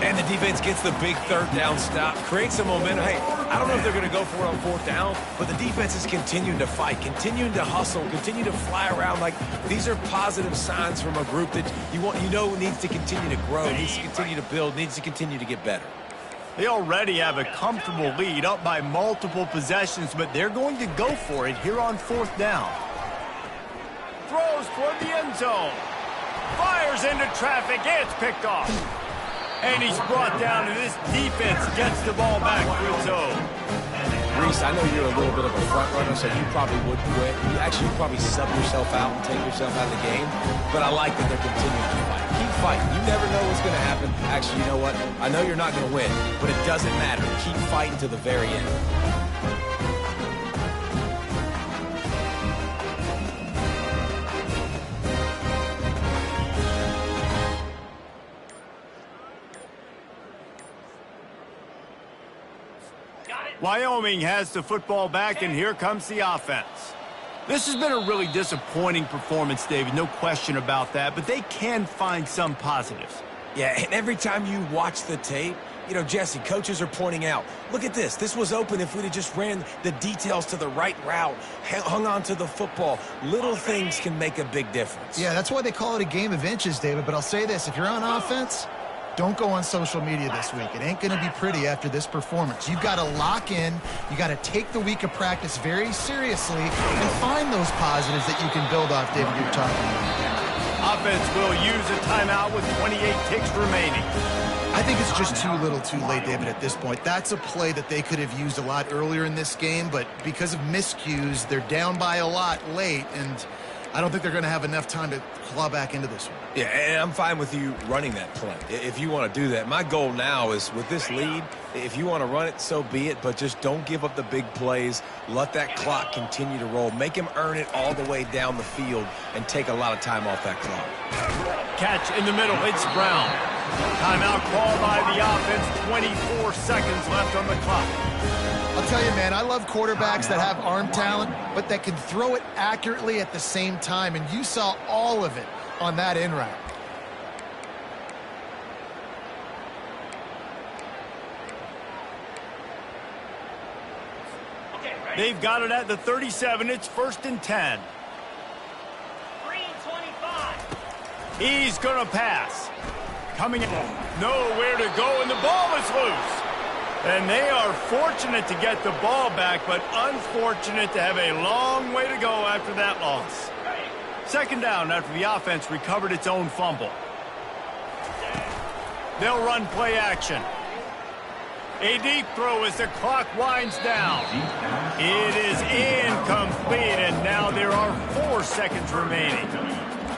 And the defense gets the big third down stop, creates some momentum. Hey, I don't know if they're going to go for it on fourth down, but the defense is continuing to fight, continuing to hustle, continue to fly around. Like, these are positive signs from a group that you know needs to continue to grow, needs to continue to build, needs to continue to get better. They already have a comfortable lead, up by multiple possessions, but they're going to go for it here on fourth down. Throws toward the end zone. Fires into traffic. It's picked off. And he's brought down, and this defense gets the ball back to its own. Reese, I know you're a little bit of a front runner, so you probably would quit. You actually probably sub yourself out and take yourself out of the game. But I like that they're continuing to fight. Keep fighting. You never know what's going to happen. Actually, you know what? I know you're not going to win, but it doesn't matter. Keep fighting to the very end. Wyoming has the football back, and here comes the offense. This has been a really disappointing performance, David, no question about that, but they can find some positives. Yeah, and every time you watch the tape, you know, Jesse, coaches are pointing out, look at this. This was open if we'd have just ran the details to the right route, hung on to the football. Little things can make a big difference. Yeah, that's why they call it a game of inches, David, but I'll say this. If you're on offense, don't go on social media this week. It ain't going to be pretty after this performance. You've got to lock in. You got to take the week of practice very seriously and find those positives that you can build off, David, you're talking about. Offense will use a timeout with 28 ticks remaining. I think it's just too little too late, David, at this point. That's a play that they could have used a lot earlier in this game, but because of miscues, they're down by a lot late, and I don't think they're going to have enough time to claw back into this one. Yeah, and I'm fine with you running that play if you want to do that. My goal now is with this lead, if you want to run it, so be it, but just don't give up the big plays. Let that clock continue to roll. Make him earn it all the way down the field and take a lot of time off that clock. Catch in the middle. It's Brown. Timeout called by the offense. 24 seconds left on the clock. I'll tell you, man, I love quarterbacks that have arm talent, but that can throw it accurately at the same time, and you saw all of it on that in route. They've got it at the 37. It's 1st and 10. Green 25. He's going to pass. Coming in. Nowhere to go, and the ball is loose. And they are fortunate to get the ball back, but unfortunate to have a long way to go after that loss. Second down after the offense recovered its own fumble. They'll run play action. A deep throw as the clock winds down. It is incomplete, and now there are 4 seconds remaining.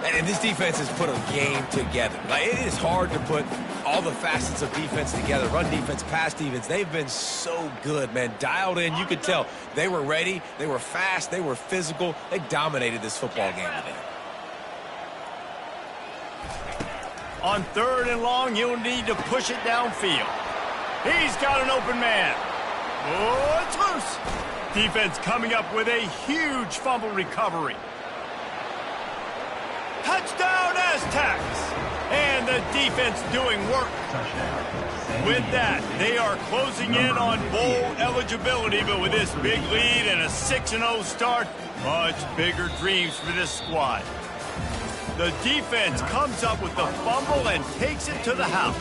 And this defense has put a game together. Like, it is hard to put all the facets of defense together. Run defense, pass defense. They've been so good, man. Dialed in. You could tell they were ready. They were fast. They were physical. They dominated this football game today. On 3rd and long, you'll need to push it downfield. He's got an open man. Oh, it's loose. Defense coming up with a huge fumble recovery. Touchdown Aztecs! And the defense doing work. With that, they are closing in on bowl eligibility, but with this big lead and a 6-0 start, much bigger dreams for this squad. The defense comes up with the fumble and takes it to the house.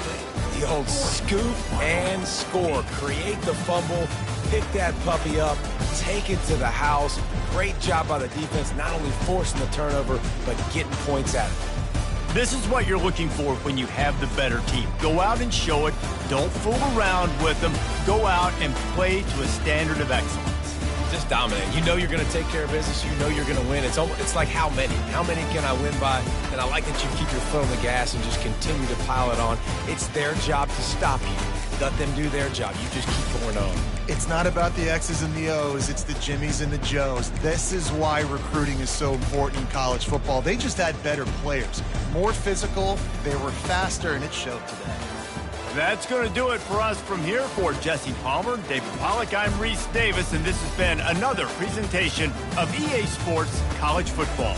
The old scoop and score. Create the fumble, pick that puppy up, take it to the house. Great job by the defense, not only forcing the turnover, but getting points out of it. This is what you're looking for when you have the better team. Go out and show it. Don't fool around with them. Go out and play to a standard of excellence. Just dominate. You know you're going to take care of business. You know you're going to win. It's like how many? How many can I win by? And I like that you keep your foot on the gas and just continue to pile it on. It's their job to stop you. Let them do their job. You just keep going on. It's not about the X's and the O's. It's the Jimmies and the Joes. This is why recruiting is so important in college football. They just had better players. More physical. They were faster, and it showed today. That's going to do it for us from here. For Jesse Palmer, David Pollack, I'm Reese Davis, and this has been another presentation of EA Sports College Football.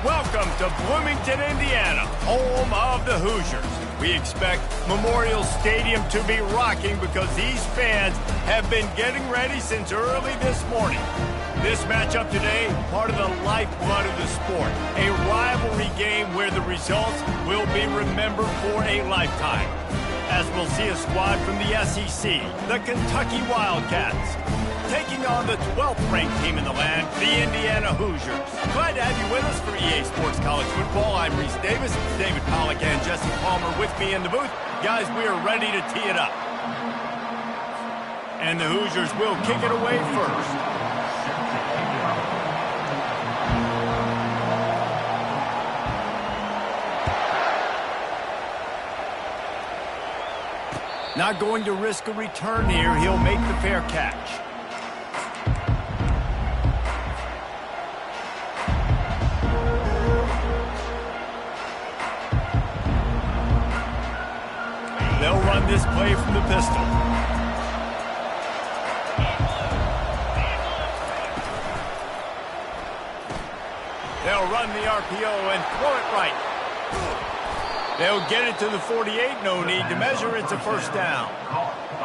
Welcome to Bloomington, Indiana, home of the Hoosiers. We expect Memorial Stadium to be rocking because these fans have been getting ready since early this morning. This matchup today, part of the lifeblood of the sport, a rivalry game where the results will be remembered for a lifetime. As we'll see a squad from the SEC, the Kentucky Wildcats, taking on the 12th-ranked team in the land, the Indiana Hoosiers. Glad to have you with us for EA Sports College Football. I'm Reese Davis, David Pollack and Jesse Palmer with me in the booth. Guys, we are ready to tee it up. And the Hoosiers will kick it away first. Not going to risk a return here. He'll make the fair catch. They'll run this play from the pistol. They'll run the RPO and throw it right. They'll get it to the 48. No need to measure. It's a first down.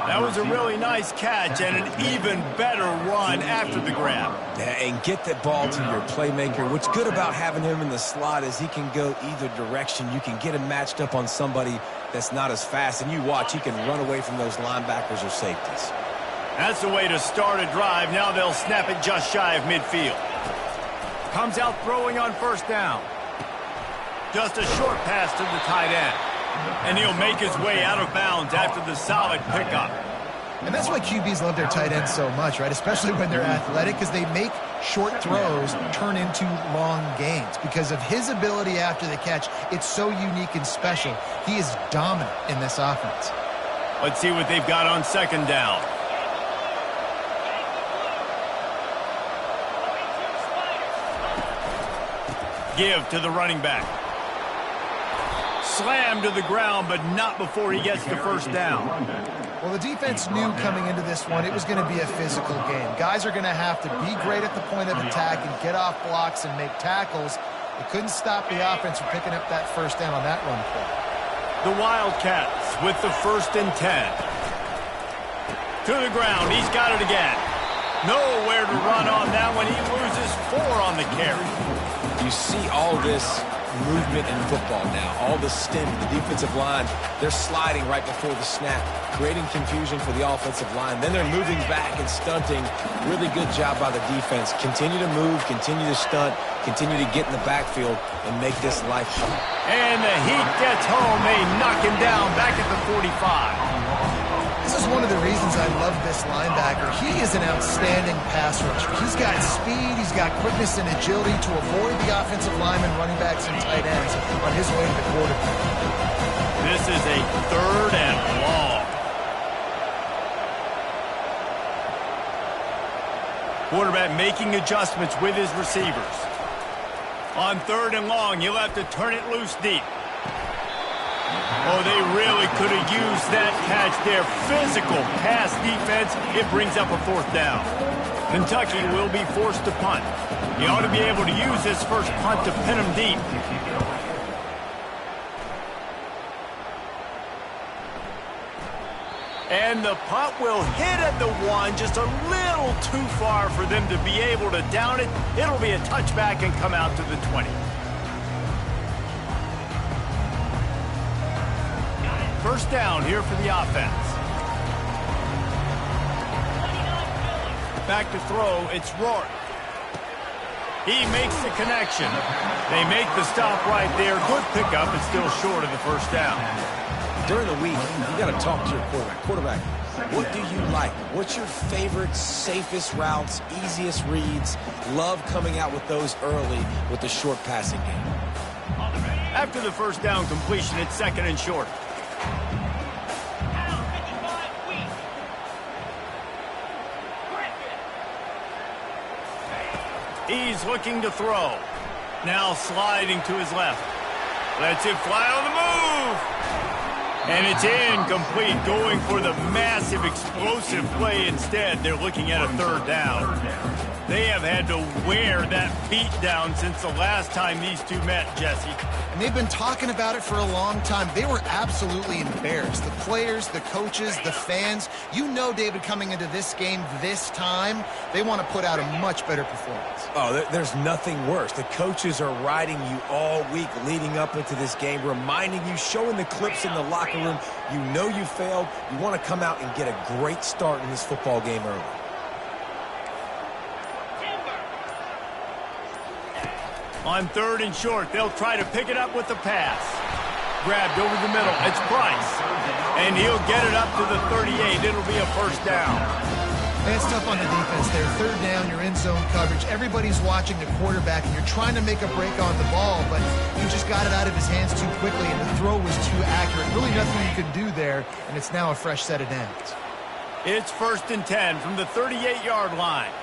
That was a really nice catch and an even better run after the grab. Yeah, and get that ball to your playmaker. What's good about having him in the slot is he can go either direction. You can get him matched up on somebody that's not as fast, and you watch, he can run away from those linebackers or safeties. That's the way to start a drive. Now they'll snap it just shy of midfield. Comes out throwing on first down. Just a short pass to the tight end. And he'll make his way out of bounds after the solid pickup. And that's why QBs love their tight ends so much, right? Especially when they're athletic, because they make short throws turn into long gains. Because of his ability after the catch, it's so unique and special. He is dominant in this offense. Let's see what they've got on second down. Give to the running back. Slammed to the ground, but not before he gets the first down. Well, the defense knew coming into this one it was going to be a physical game. Guys are going to have to be great at the point of attack and get off blocks and make tackles. They couldn't stop the offense from picking up that first down on that run play. The Wildcats with the 1st and 10. To the ground. He's got it again. Nowhere to run on that one. He loses 4 on the carry. You see all this movement in football now. All the stem, the defensive line, they're sliding right before the snap, creating confusion for the offensive line. Then they're moving back and stunting. Really good job by the defense. Continue to move, continue to stunt, continue to get in the backfield and make this life hard. And the heat gets home. They knock him down back at the 45. This is one of the reasons I love this linebacker. He is an outstanding pass rusher. He's got speed, he's got quickness and agility to avoid the offensive linemen, running backs, and tight ends on his way to the quarterback. This is a 3rd and long. Quarterback making adjustments with his receivers. On 3rd and long, he'll have to turn it loose deep. Oh, they really could have used that catch there. Physical pass defense. It brings up a 4th down. Kentucky will be forced to punt. He ought to be able to use this first punt to pin him deep. And the punt will hit at the 1, just a little too far for them to be able to down it. It'll be a touchback and come out to the 20. First down here for the offense. Back to throw, it's Rourke. He makes the connection. They make the stop right there. Good pickup, but still short of the first down. During the week, you got to talk to your quarterback. Quarterback, what do you like? What's your favorite, safest routes, easiest reads? Love coming out with those early with the short passing game. After the first down completion, it's 2nd and short. He's looking to throw. Now sliding to his left. Lets it fly on the move. And it's incomplete, going for the massive explosive play instead. They're looking at a 3rd down. They have had to wear that beat down since the last time these two met, Jesse. And they've been talking about it for a long time. They were absolutely embarrassed. The players, the coaches, the fans. You know, David, coming into this game this time, they want to put out a much better performance. Oh, there's nothing worse. The coaches are riding you all week leading up into this game, reminding you, showing the clips in the locker room. You know you failed. You want to come out and get a great start in this football game early. On 3rd and short, they'll try to pick it up with the pass. Grabbed over the middle. It's Price. And he'll get it up to the 38. It'll be a first down. And it's tough on the defense there. 3rd down, you're in zone coverage. Everybody's watching the quarterback, and you're trying to make a break on the ball, but he just got it out of his hands too quickly, and the throw was too accurate. Really nothing you could do there, and it's now a fresh set of downs. It's 1st and 10 from the 38-yard line.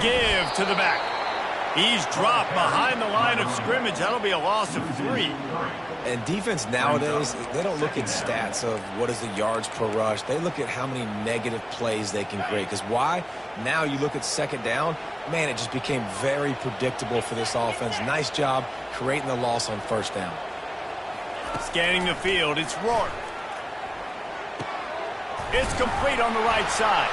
Give to the back. He's dropped behind the line of scrimmage. That'll be a loss of 3. And defense nowadays, they don't look at stats of what is the yards per rush. They look at how many negative plays they can create. Because why? Now you look at 2nd down, man, it just became very predictable for this offense. Nice job creating the loss on 1st down. Scanning the field, it's Rourke. It's complete on the right side.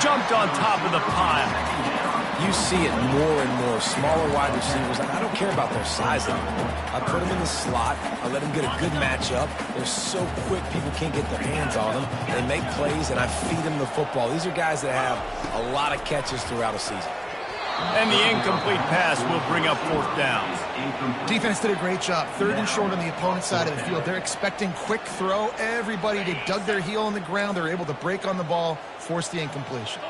Jumped on top of the pile. You see it more and more. Smaller wide receivers. I don't care about their size anymore. I put them in the slot. I let them get a good matchup. They're so quick, people can't get their hands on them. They make plays, and I feed them the football. These are guys that have a lot of catches throughout a season. And the incomplete pass will bring up 4th down. Defense did a great job. 3rd and short on the opponent's side of the field. They're expecting quick throw. Everybody, they dug their heel on the ground. They're able to break on the ball, force the incompletion.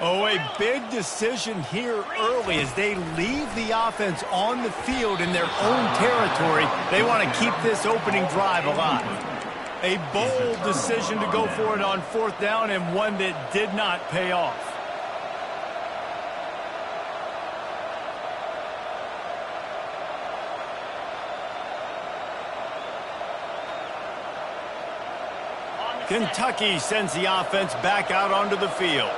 Oh, a big decision here early as they leave the offense on the field in their own territory. They want to keep this opening drive alive. A bold decision to go for it on 4th down, and one that did not pay off. Kentucky sends the offense back out onto the field.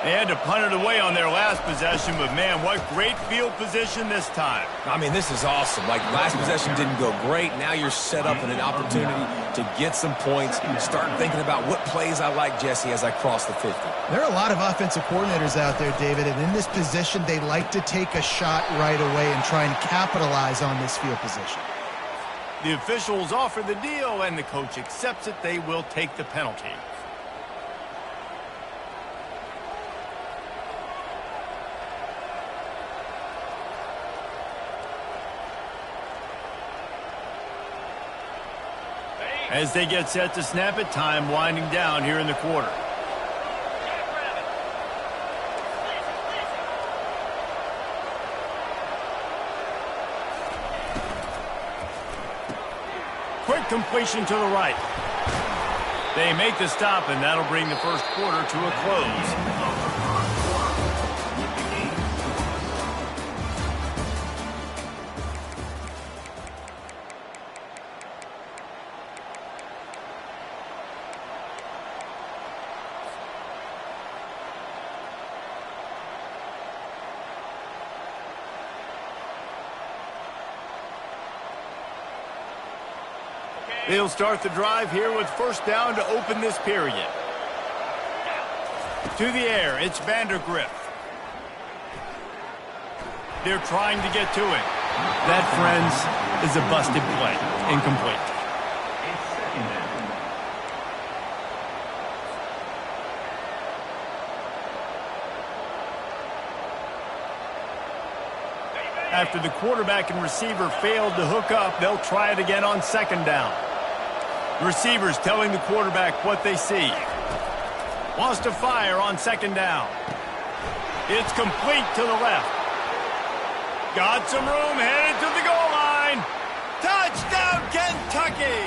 They had to punt it away on their last possession, but man, what great field position this time. I mean, this is awesome. Like, last possession didn't go great. Now you're set up in an opportunity to get some points. Start thinking about what plays I like, Jesse, as I cross the 50. There are a lot of offensive coordinators out there, David, and in this position, they like to take a shot right away and try and capitalize on this field position. The officials offer the deal, and the coach accepts it. They will take the penalty. As they get set to snap it, time winding down here in the quarter. Quick completion to the right. They make the stop, and that'll bring the first quarter to a close. They'll start the drive here with 1st down to open this period. To the air, it's Vandergriff. They're trying to get to it. That, friends, is a busted play. Incomplete. After the quarterback and receiver failed to hook up, they'll try it again on 2nd down. Receivers telling the quarterback what they see. Wants to fire on 2nd down. It's complete to the left. Got some room, headed to the goal line. Touchdown, Kentucky!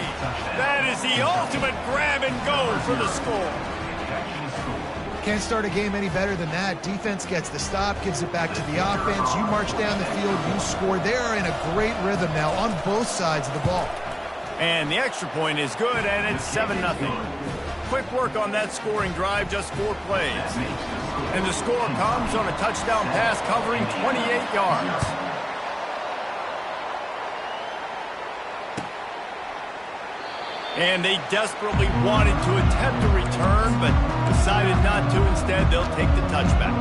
That is the ultimate grab and go for the score. Can't start a game any better than that. Defense gets the stop, gives it back to the offense. You march down the field, you score. They are in a great rhythm now on both sides of the ball. And the extra point is good, and it's 7-0. quick work on that scoring drive, just 4 plays. And the score comes on a touchdown pass covering 28 yards. And they desperately wanted to attempt a return, but decided not to. Instead, they'll take the touchback.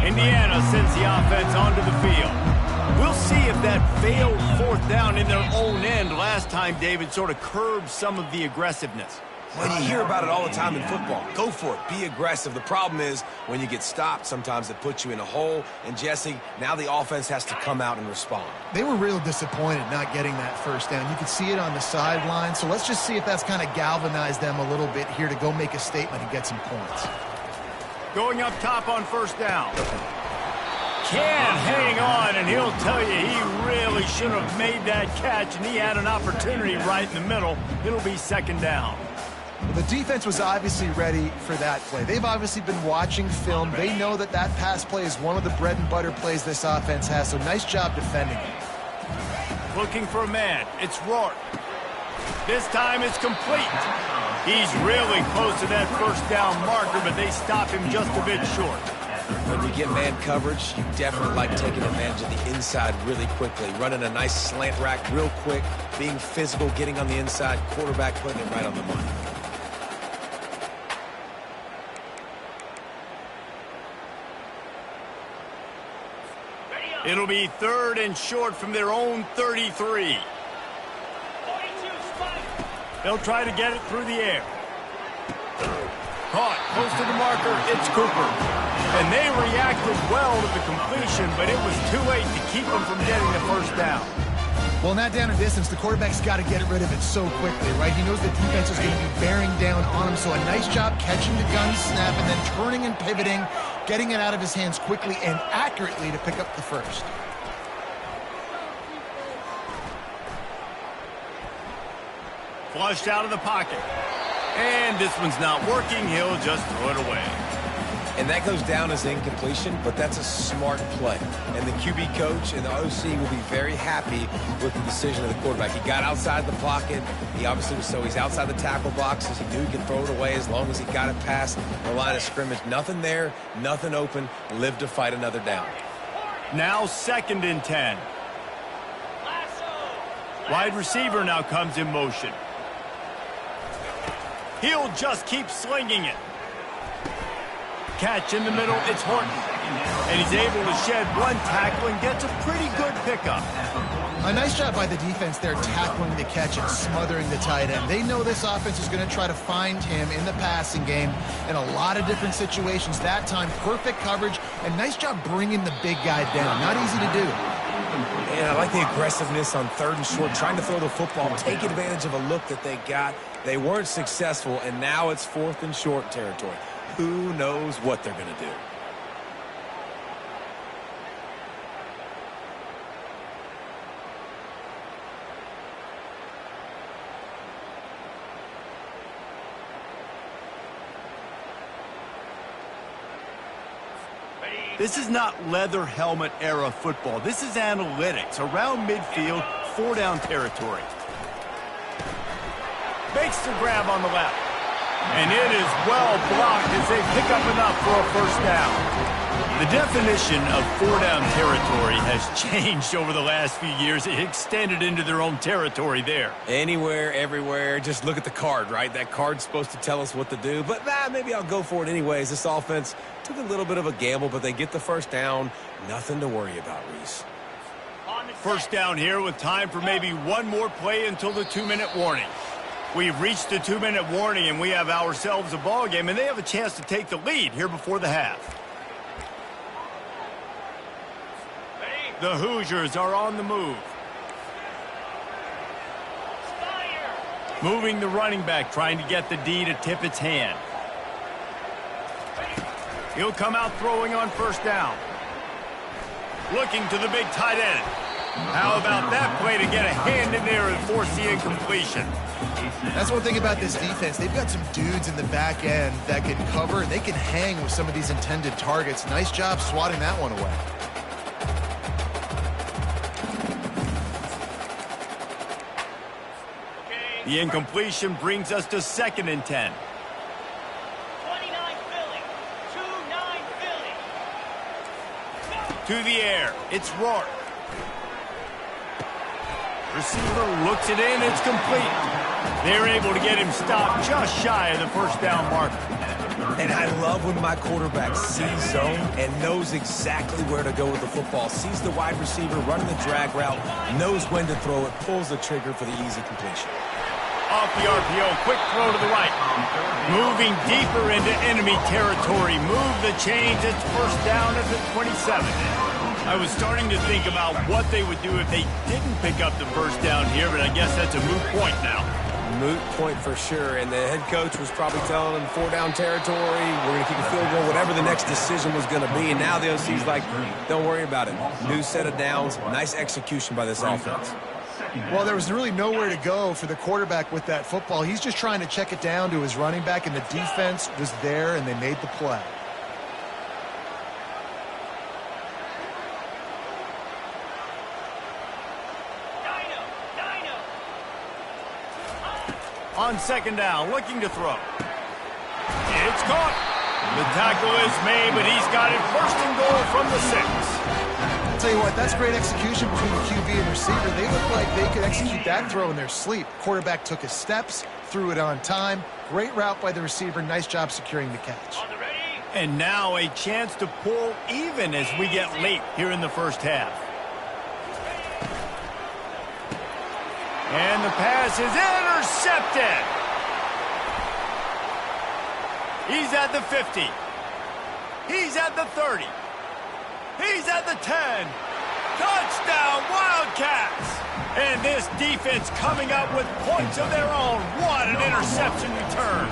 Indiana sends the offense onto the field. We'll see if that failed 4th down in their own end last time, David, sort of curbed some of the aggressiveness. Well, you hear about it all the time in football. Go for it. Be aggressive. The problem is when you get stopped, sometimes it puts you in a hole. And, Jesse, now the offense has to come out and respond. They were real disappointed not getting that 1st down. You could see it on the sideline. So let's just see if that's kind of galvanized them a little bit here to go make a statement and get some points. Going up top on 1st down. Can't hang on, and he'll tell you he really should have made that catch, and he had an opportunity right in the middle. It'll be 2nd down. Well, the defense was obviously ready for that play. They've obviously been watching film. They know that that pass play is one of the bread and butter plays this offense has, so nice job defending it. Looking for a man. It's Rourke. This time it's complete. He's really close to that 1st down marker, but they stop him just a bit short. When you get man coverage, you definitely like taking advantage of the inside really quickly. Running a nice slant rack real quick, being physical, getting on the inside, quarterback putting it right on the money. It'll be 3rd and short from their own 33. They'll try to get it through the air. Caught close to the marker. It's Cooper. And they reacted well to the completion, but it was too late to keep them from getting the 1st down. Well, in that down and distance, the quarterback's got to get rid of it so quickly, right? He knows the defense is going to be bearing down on him, so a nice job catching the gun snap and then turning and pivoting, getting it out of his hands quickly and accurately to pick up the 1st. Flushed out of the pocket. And this one's not working. He'll just throw it away. And that goes down as incompletion, but that's a smart play. And the QB coach and the OC will be very happy with the decision of the quarterback. He got outside the pocket. He obviously was so he's outside the tackle boxes. He knew he could throw it away as long as he got it past the line of scrimmage. Nothing there, nothing open. Lived to fight another down. Now 2nd and 10. Wide receiver now comes in motion. He'll just keep slinging it. Catch in the middle, it's Horton. And he's able to shed one tackle and gets a pretty good pickup. A nice job by the defense there tackling the catch and smothering the tight end. They know this offense is going to try to find him in the passing game in a lot of different situations. That time, perfect coverage, and nice job bringing the big guy down. Not easy to do. And I like the aggressiveness on 3rd and short, trying to throw the football, take advantage of a look that they got. They weren't successful, and now it's 4th and short territory. Who knows what they're going to do? This is not leather helmet era football. This is analytics. Around midfield, 4 down territory. Makes the grab on the left. And it is well blocked as they pick up enough for a 1st down. The definition of 4 down territory has changed over the last few years. It extended into their own territory there. Anywhere, everywhere, just look at the card, right? That card's supposed to tell us what to do, but maybe I'll go for it anyways. This offense took a little bit of a gamble, but they get the 1st down. Nothing to worry about, Reese. 1st down here with time for maybe one more play until the 2-minute warning. We've reached the 2-minute warning, and we have ourselves a ball game, and they have a chance to take the lead here before the half. The Hoosiers are on the move. Moving the running back, trying to get the D to tip its hand. He'll come out throwing on 1st down. Looking to the big tight end. How about that play to get a hand in there and force the incompletion? That's one thing about this defense. They've got some dudes in the back end that can cover, and they can hang with some of these intended targets. Nice job swatting that one away. The incompletion brings us to 2nd and 10. 29 Philly. 2-9 Philly. To the air. It's Rourke. Receiver looks it in. It's complete. They're able to get him stopped just shy of the first down marker. And I love when my quarterback sees zone and knows exactly where to go with the football. Sees the wide receiver running the drag route, knows when to throw it, pulls the trigger for the easy completion. Off the RPO, quick throw to the right. Moving deeper into enemy territory. Move the chains. It's first down at the 27. I was starting to think about what they would do if they didn't pick up the first down here, but I guess that's a moot point now. Moot point for sure, and the head coach was probably telling them 4-down territory, we're going to kick a field goal, whatever the next decision was going to be, and now the OC's like, don't worry about it. New set of downs, nice execution by this offense. Well, there was really nowhere to go for the quarterback with that football. He's just trying to check it down to his running back, and the defense was there, and they made the play. On 2nd down, looking to throw. It's caught. The tackle is made, but he's got it 1st and goal from the 6. I'll tell you what, that's great execution between the QB and receiver. They look like they could execute that throw in their sleep. Quarterback took his steps, threw it on time. Great route by the receiver. Nice job securing the catch. And now a chance to pull even as we get late here in the first half. And the pass is intercepted. He's at the 50. He's at the 30. He's at the 10. Touchdown, Wildcats. And this defense coming up with points of their own. What an interception return.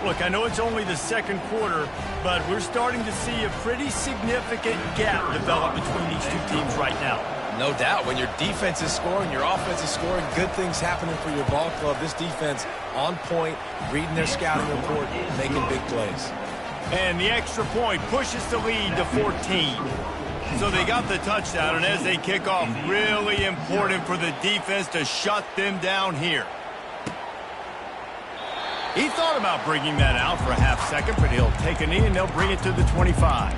Look, I know it's only the 2nd quarter, but we're starting to see a pretty significant gap develop between these two teams right now. No doubt. When your defense is scoring, your offense is scoring, good things happening for your ball club. This defense on point, reading their scouting report, making big plays. And the extra point pushes the lead to 14. So they got the touchdown, and as they kick off, really important for the defense to shut them down here. He thought about bringing that out for a half second, but he'll take a knee and they'll bring it to the 25.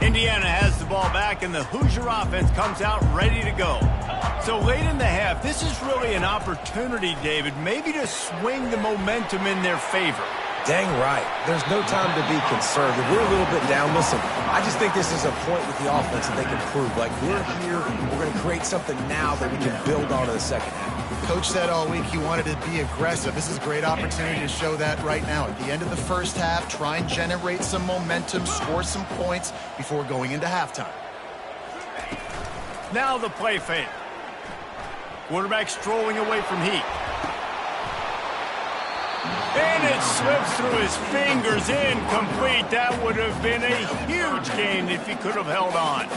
Indiana has the ball back, and the Hoosier offense comes out ready to go. So late in the half, this is really an opportunity, David, maybe to swing the momentum in their favor. Dang right. There's no time to be conservative. We're a little bit down. Listen, I just think this is a point with the offense that they can prove. Like, we're here, we're going to create something now that we can build on in the second half. Coach said all week he wanted to be aggressive. This is a great opportunity to show that right now. At the end of the first half, try and generate some momentum, score some points before going into halftime. Now the play fake. Quarterback strolling away from heat. And it slips through his fingers, incomplete. That would have been a huge gain if he could have held on.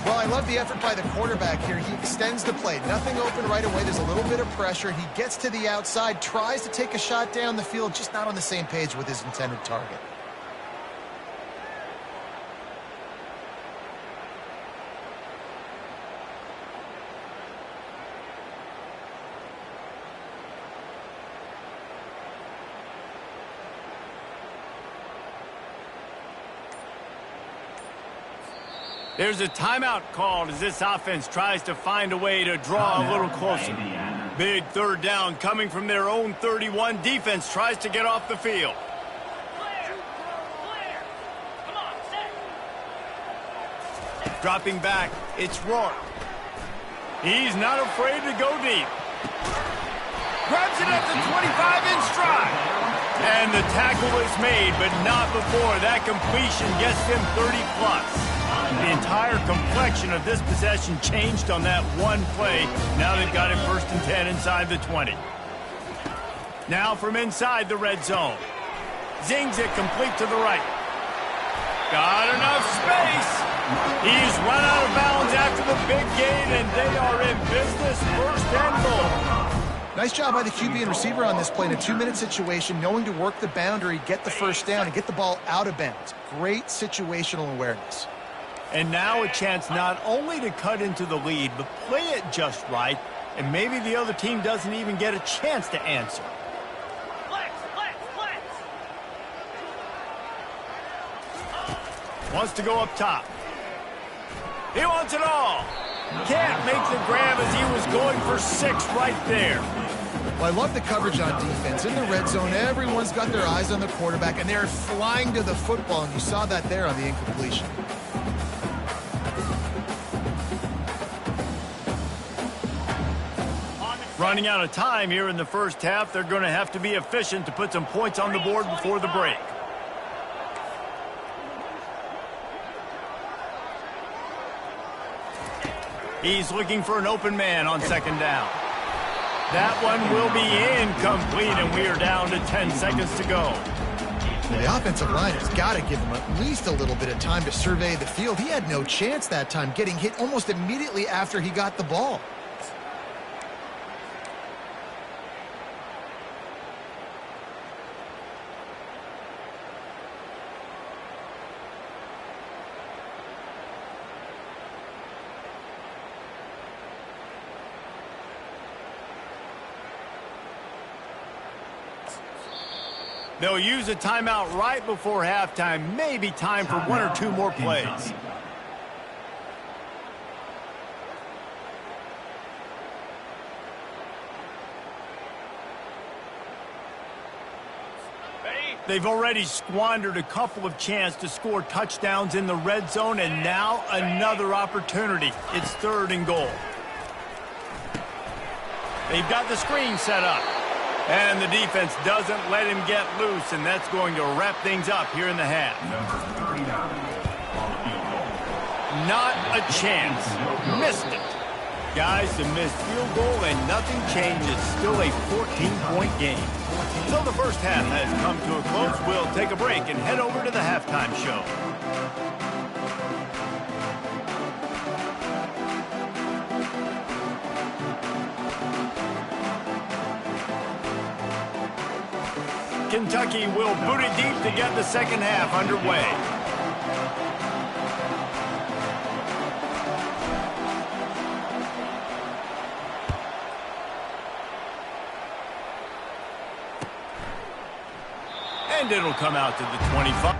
Well, I love the effort by the quarterback here. He extends the play. Nothing open right away. There's a little bit of pressure. He gets to the outside, tries to take a shot down the field, just not on the same page with his intended target. There's a timeout called as this offense tries to find a way to draw a little closer. Big 3rd down coming from their own 31. Defense tries to get off the field. Clear. Clear. Come on, set. Dropping back, it's Rourke. He's not afraid to go deep. Grabs it at the 25 in stride. And the tackle is made, but not before that completion gets them 30+. The entire complexion of this possession changed on that one play. Now they've got it 1st and 10 inside the 20. Now from inside the red zone. Zings it complete to the right. Got enough space. He's run out of bounds after the big gain, and they are in business, first and goal. Nice job by the QB and receiver on this play in a 2-minute situation, knowing to work the boundary, get the first down, and get the ball out of bounds. Great situational awareness. And now a chance not only to cut into the lead, but play it just right, and maybe the other team doesn't even get a chance to answer. Flex, flex, flex. Wants to go up top. He wants it all. Can't make the grab as he was going for 6 right there. Well, I love the coverage on defense. In the red zone, everyone's got their eyes on the quarterback, and they're flying to the football, and you saw that there on the incompletion. Running out of time here in the first half, they're going to have to be efficient to put some points on the board before the break. He's looking for an open man on second down. That one will be incomplete, and we are down to 10 seconds to go. Well, the offensive line has got to give him at least a little bit of time to survey the field. He had no chance that time, getting hit almost immediately after he got the ball. They'll use a timeout right before halftime. Maybe time for 1 or 2 more plays. They've already squandered a couple of chances to score touchdowns in the red zone, and now another opportunity. It's 3rd and goal. They've got the screen set up. And the defense doesn't let him get loose, and that's going to wrap things up here in the half. Not a chance. Missed it. Guys, the missed field goal and nothing changes. Still a 14-point game. So the first half has come to a close. We'll take a break and head over to the halftime show. Kentucky will boot it deep to get the second half underway. And it'll come out to the 25.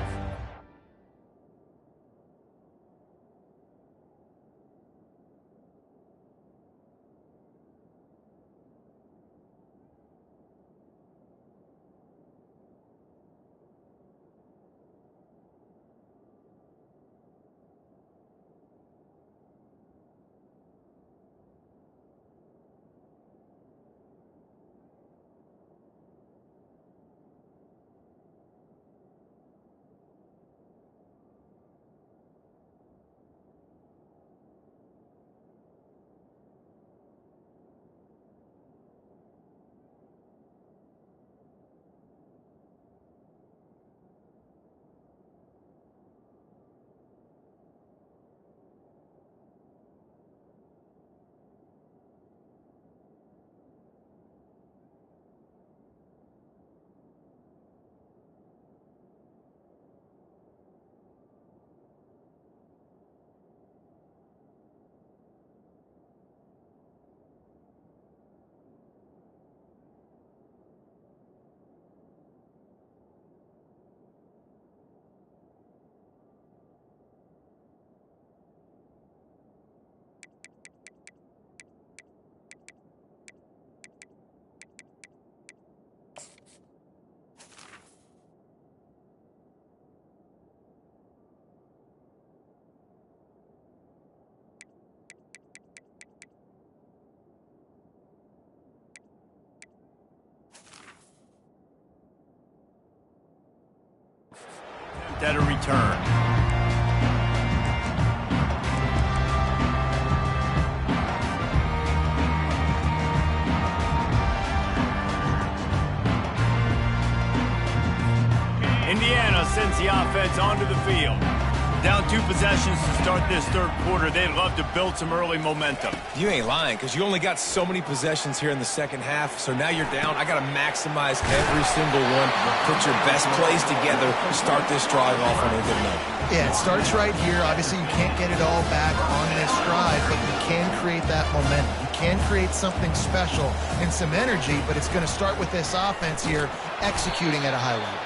At a return. the offense onto the field. Down 2 possessions to start this third quarter. They'd love to build some early momentum. You ain't lying, because you only got so many possessions here in the second half, so now you're down. I got to maximize every single one. Put your best plays together. Start this drive off on a good note. Yeah, it starts right here. Obviously, you can't get it all back on this drive, but you can create that momentum. You can create something special and some energy, but it's going to start with this offense here executing at a high level.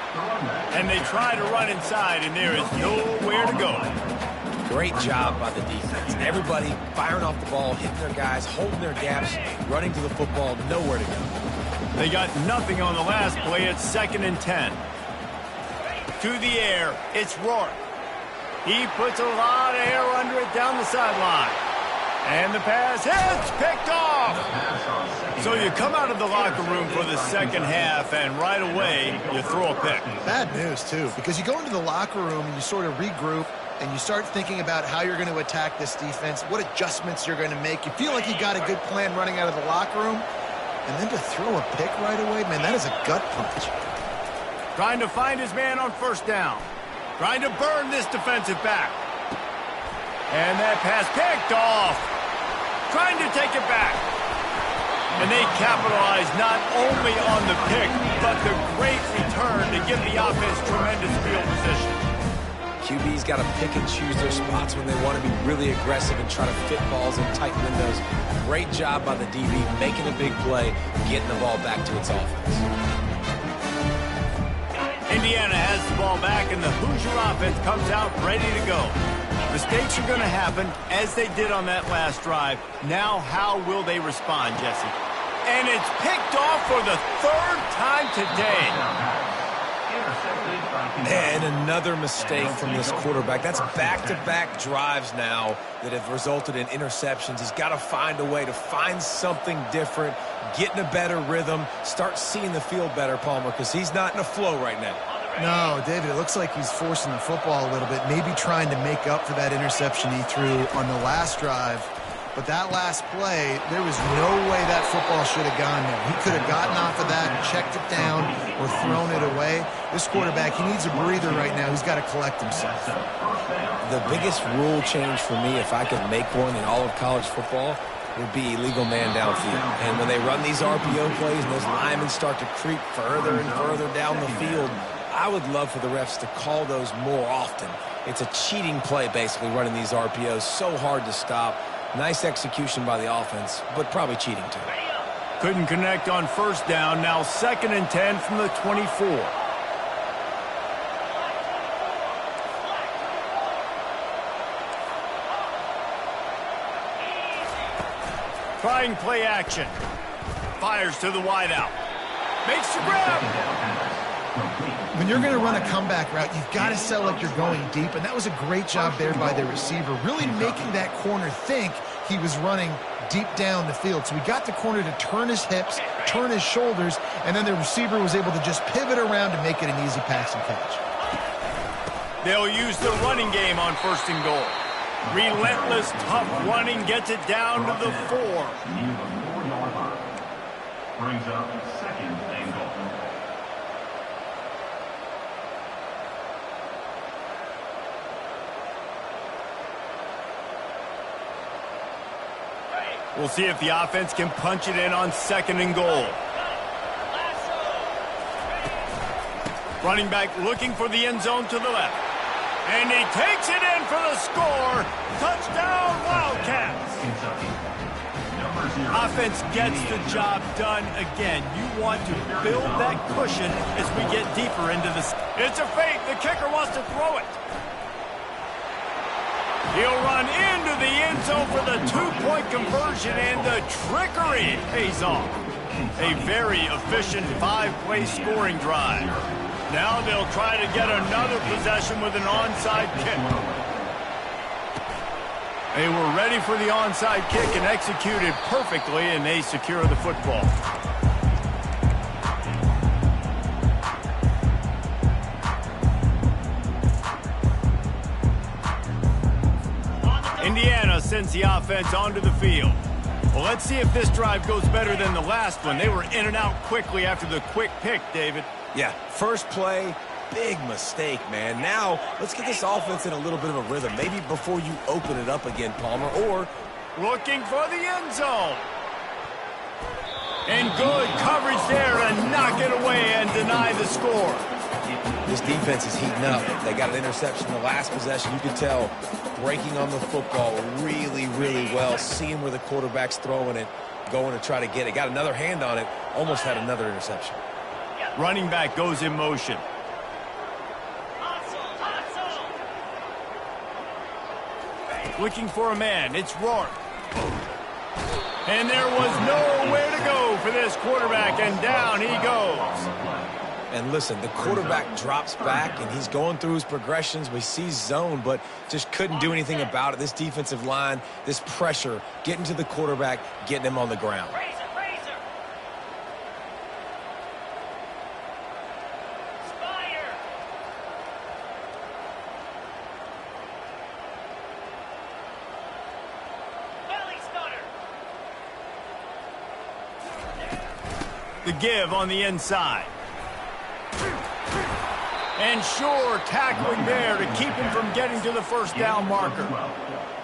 And they try to run inside, and there is nowhere to go. Great job by the defense. Everybody firing off the ball, hitting their guys, holding their gaps, running to the football, nowhere to go. They got nothing on the last play. It's 2nd and 10. To the air, it's Rourke. He puts a lot of air under it down the sideline. And the pass hits, picked off. So you come out of the locker room for the second half, and right away, you throw a pick. Bad news, too, because you go into the locker room and you sort of regroup, and you start thinking about how you're going to attack this defense, what adjustments you're going to make. You feel like you got a good plan running out of the locker room, and then to throw a pick right away, man, that is a gut punch. Trying to find his man on first down. Trying to burn this defensive back. And that pass picked off. Trying to take it back. And they capitalize not only on the pick, but the great return to give the offense tremendous field position. QB's got to pick and choose their spots when they want to be really aggressive and try to fit balls in tight windows. Great job by the DB making a big play, getting the ball back to its offense. Indiana has the ball back, and the Hoosier offense comes out ready to go. Mistakes are going to happen, as they did on that last drive. Now, how will they respond, Jesse? And it's picked off for the 3rd time today. And another mistake from this quarterback. That's back-to-back drives now that have resulted in interceptions. He's got to find a way to find something different, get in a better rhythm, start seeing the field better, Palmer, because he's not in a flow right now. No, David, it looks like he's forcing the football a little bit, maybe trying to make up for that interception he threw on the last drive. But that last play, there was no way that football should have gone there. He could have gotten off of that, checked it down, or thrown it away. This quarterback, he needs a breather right now. He's got to collect himself. The biggest rule change for me, if I could make one in all of college football, would be illegal man downfield. And when they run these RPO plays and those linemen start to creep further and further down the field, I would love for the refs to call those more often. It's a cheating play, basically, running these RPOs. So hard to stop. Nice execution by the offense, but probably cheating too. Couldn't connect on first down. Now 2nd and 10 from the 24. Trying play action. Fires to the wideout. Makes the grab. When you're going to run a comeback route, you've got to sell like you're going deep, and that was a great job there by the receiver, really making that corner think he was running deep down the field. So he got the corner to turn his hips, turn his shoulders, and then the receiver was able to just pivot around to make it an easy pass and catch. They'll use the running game on 1st and goal. Relentless, tough running gets it down to the 4. Brings up 2nd and goal. We'll see if the offense can punch it in on 2nd and goal. Running back looking for the end zone to the left. And he takes it in for the score. Touchdown, Wildcats. Offense gets the job done again. You want to build that cushion as we get deeper into this. It's a fake. The kicker wants to throw it. He'll run into the end zone for the 2-point conversion, and the trickery pays off. A very efficient 5-play scoring drive. Now they'll try to get another possession with an onside kick. They were ready for the onside kick and executed perfectly, and they secure the football. Indiana sends the offense onto the field. Well, let's see if this drive goes better than the last one. They were in and out quickly after the quick pick, David. Yeah, first play, big mistake, man. Now, let's get this offense in a little bit of a rhythm. Maybe before you open it up again, Palmer, or... Looking for the end zone. And good coverage there to knock it away and deny the score. This defense is heating up. They got an interception the last possession. You could tell breaking on the football really, really well, seeing where the quarterback's throwing it, going to try to get it. Got another hand on it, almost had another interception. Running back goes in motion. Looking for a man. It's Rourke. And there was nowhere to go for this quarterback, and down he goes. And listen, the quarterback drops back, and he's going through his progressions. We see zone, but just couldn't do anything about it. This defensive line, this pressure, getting to the quarterback, getting him on the ground. The give on the inside. And sure, tackling there to keep him from getting to the first down marker.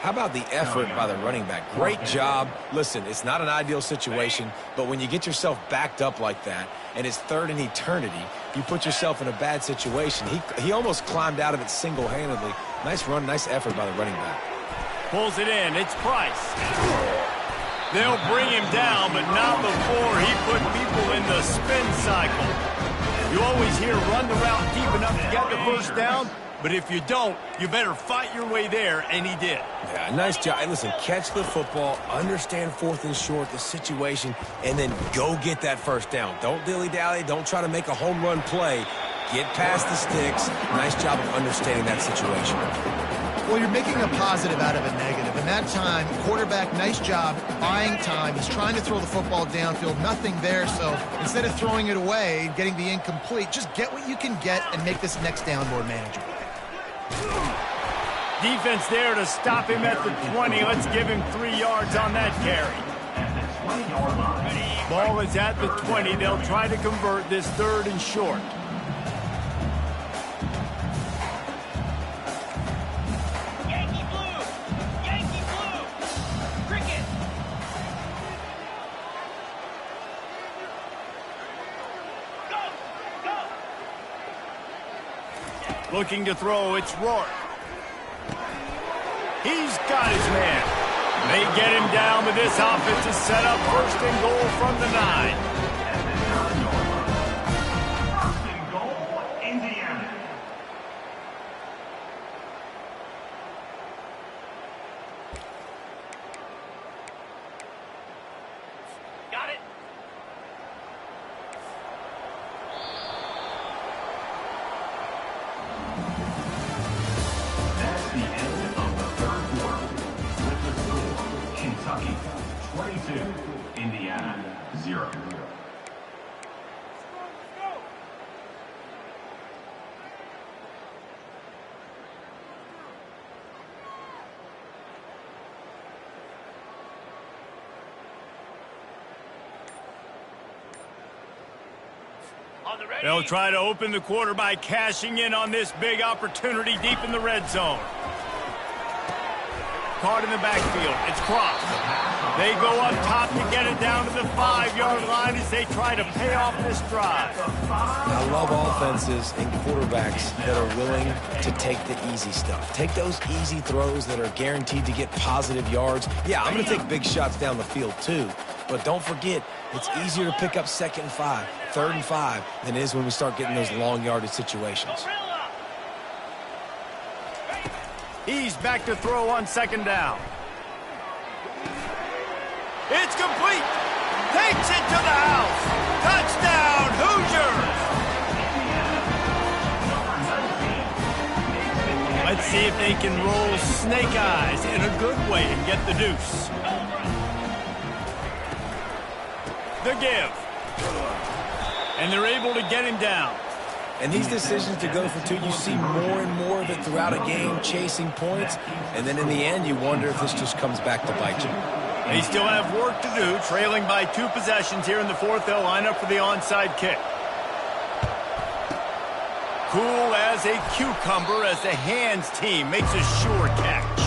How about the effort by the running back? Great job. Listen, it's not an ideal situation, but when you get yourself backed up like that, and it's third in eternity, you put yourself in a bad situation. He almost climbed out of it single-handedly. Nice run, nice effort by the running back. Pulls it in. It's Price. They'll bring him down, but not before he put people in the spin cycle. You always hear run the route deep enough to get the first down, but if you don't, you better fight your way there, and he did. Yeah, nice job. And listen, catch the football, understand fourth and short, the situation, and then go get that first down. Don't dilly-dally. Don't try to make a home run play. Get past the sticks. Nice job of understanding that situation. Well, you're making a positive out of a negative. And that time, quarterback, nice job, buying time. He's trying to throw the football downfield, nothing there. So instead of throwing it away, getting the incomplete, just get what you can get and make this next down more manageable. Defense there to stop him at the 20. Let's give him 3 yards on that carry. Ball is at the 20. They'll try to convert this third and short. Looking to throw, it's Rourke. He's got his man. They get him down, but this offense is set up first and goal from the 9. First and goal, Indiana. Got it. That's the end of the third quarter. With the score, Kentucky 22, Indiana 0. On the ready. They'll try to open the quarter by cashing in on this big opportunity deep in the red zone. Caught in the backfield. It's Cross. They go up top to get it down to the 5-yard line as they try to pay off this drive. I love offenses and quarterbacks that are willing to take the easy stuff. Take those easy throws that are guaranteed to get positive yards. Yeah, I'm going to take big shots down the field too. But don't forget, it's easier to pick up 2nd and 5, 3rd and 5 than it is when we start getting those long yardage situations. He's back to throw on 2nd down. It's complete. Takes it to the house. Touchdown, Hoosiers. Let's see if they can roll snake eyes in a good way and get the deuce. The give. And they're able to get him down. And these decisions to go for 2, you see more and more of it throughout a game, chasing points. And then in the end, you wonder if this just comes back to bite you. They still have work to do, trailing by 2 possessions here in the 4th. They'll line up for the onside kick. Cool as a cucumber as the hands team makes a sure catch.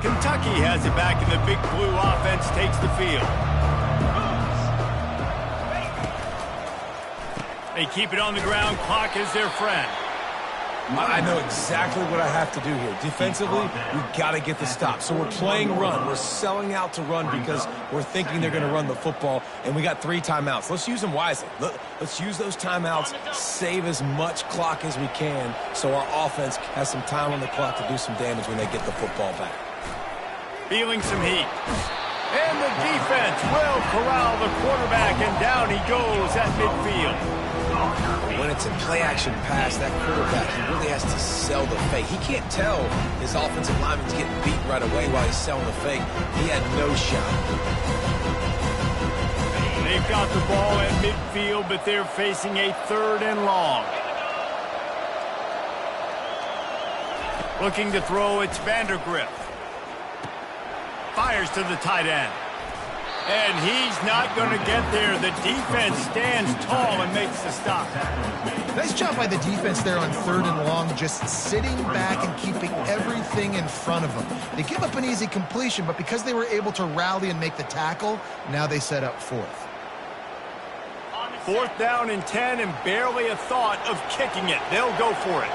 Kentucky has it back, and the Big Blue offense takes the field. They keep it on the ground. Clock is their friend. I know exactly what I have to do here. Defensively, we've got to get the stop. So we're playing run. We're selling out to run because we're thinking they're going to run the football, and we got 3 timeouts. Let's use them wisely. Let's use those timeouts, save as much clock as we can so our offense has some time on the clock to do some damage when they get the football back. Feeling some heat. And the defense will corral the quarterback, and down he goes at midfield. When it's a play-action pass, that quarterback, he really has to sell the fake. He can't tell his offensive lineman's getting beat right away while he's selling the fake. He had no shot. They've got the ball at midfield, but they're facing a 3rd and long. Looking to throw, it's Vandergriff. Fires to the tight end. And he's not going to get there. The defense stands tall and makes the stop. Nice job by the defense there on 3rd and long, just sitting back and keeping everything in front of them. They give up an easy completion, but because they were able to rally and make the tackle, now they set up 4th. 4th down and 10, and barely a thought of kicking it. They'll go for it.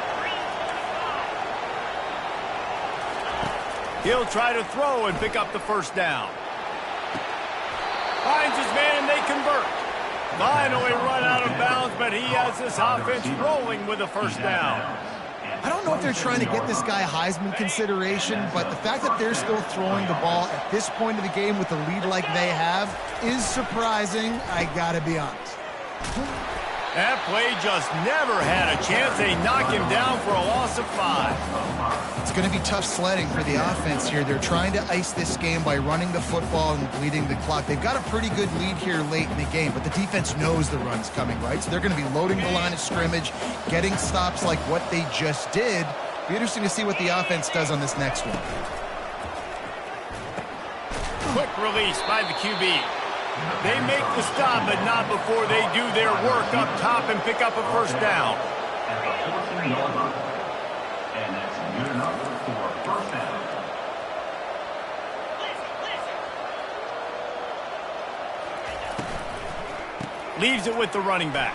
He'll try to throw and pick up the 1st down. Finds his man, and they convert. Finally run out of bounds, but he has this offense rolling with a 1st down. I don't know if they're trying to get this guy Heisman consideration, but the fact that they're still throwing the ball at this point of the game with a lead like they have is surprising, I gotta be honest. That play just never had a chance. They knock him down for a loss of 5. It's going to be tough sledding for the offense here. They're trying to ice this game by running the football and bleeding the clock. They've got a pretty good lead here late in the game, but the defense knows the run's coming, right? So they're going to be loading the line of scrimmage, getting stops like what they just did. Be interesting to see what the offense does on this next one. Quick release by the QB. They make the stop, but not before they do their work up top and pick up a 1st down. And that's good enough for a 1st down. Leaves it with the running back.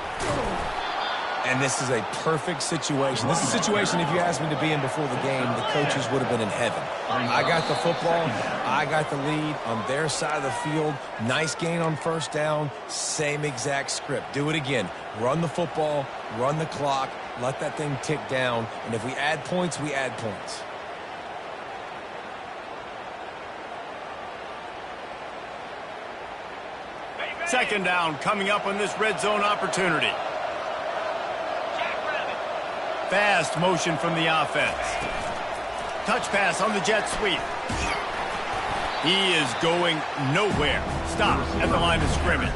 And this is a perfect situation. This is a situation, if you asked me to be in before the game, the coaches would have been in heaven. I got the football. I got the lead on their side of the field. Nice gain on 1st down. Same exact script. Do it again. Run the football, run the clock, let that thing tick down. And if we add points, we add points. Second down coming up on this red zone opportunity. Fast motion from the offense. Touch pass on the jet sweep. He is going nowhere. Stops at the line of scrimmage.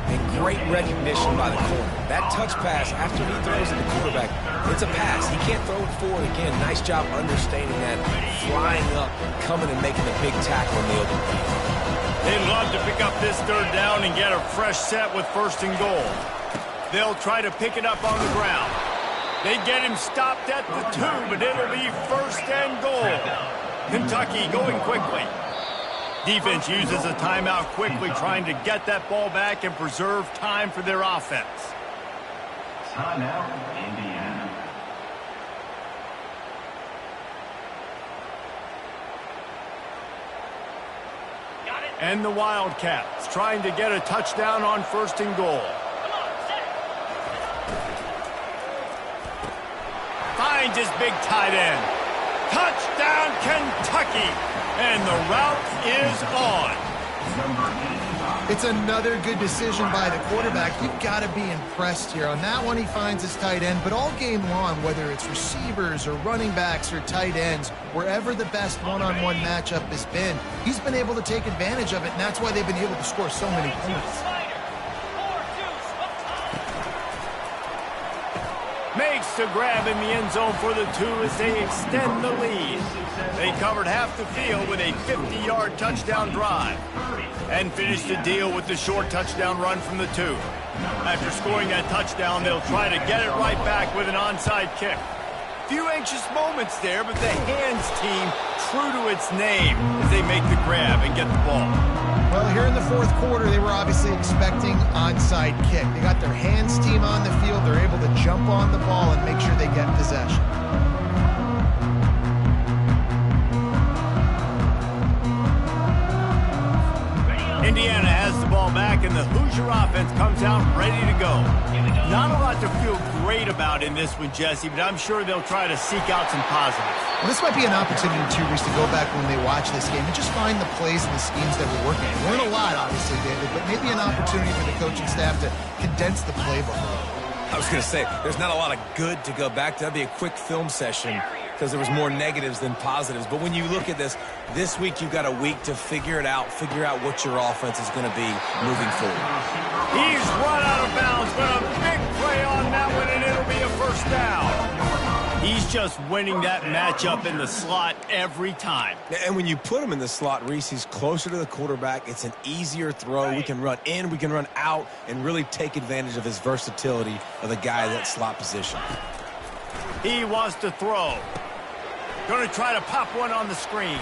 And great recognition by the corner. That touch pass, after he throws to the quarterback, it's a pass. He can't throw it forward again. Nice job understanding that, flying up, coming and making a big tackle in the open field. They'd love to pick up this 3rd down and get a fresh set with 1st and goal. They'll try to pick it up on the ground. They get him stopped at the 2, but it'll be 1st and goal. Kentucky going quickly. Defense uses a timeout quickly, trying to get that ball back and preserve time for their offense. Timeout, Indiana. And the Wildcats trying to get a touchdown on 1st and goal. Finds his big tight end. Touchdown, Kentucky! And the route is on. It's another good decision by the quarterback. You've got to be impressed here. On that one, he finds his tight end, but all game long, whether it's receivers or running backs or tight ends, wherever the best one-on-one matchup has been, he's been able to take advantage of it, and that's why they've been able to score so many points. makes a grab in the end zone for the 2 as they extend the lead. They covered half the field with a 50-yard touchdown drive and finished the deal with the short touchdown run from the 2. After scoring that touchdown, they'll try to get it right back with an onside kick. Few anxious moments there, but the hands team true to its name as they make the grab and get the ball. Well, here in the fourth quarter, they were obviously expecting onside kick. They got their hands team on the field. They're able to jump on the ball and make sure they get possession. Indiana has the ball back, and the Hoosier offense comes out ready to go. Not a lot to feel great about in this one, Jesse, but I'm sure they'll try to seek out some positives. Well, this might be an opportunity, too, Reese, to go back when they watch this game and just find the plays and the schemes that we're working. Learn a lot, obviously, David, but maybe an opportunity for the coaching staff to condense the playbook a little. I was going to say, there's not a lot of good to go back to. That'd be a quick film session because there was more negatives than positives. But when you look at this week you've got a week to figure it out, figure out what your offense is going to be moving forward. He's run out of bounds, but a big play on that one, and it'll be a first down. He's just winning that matchup in the slot every time. And when you put him in the slot, Reese, he's closer to the quarterback. It's an easier throw. We can run in, we can run out, and really take advantage of his versatility of the guy in that slot position. He wants to throw. Going to try to pop one on the screen.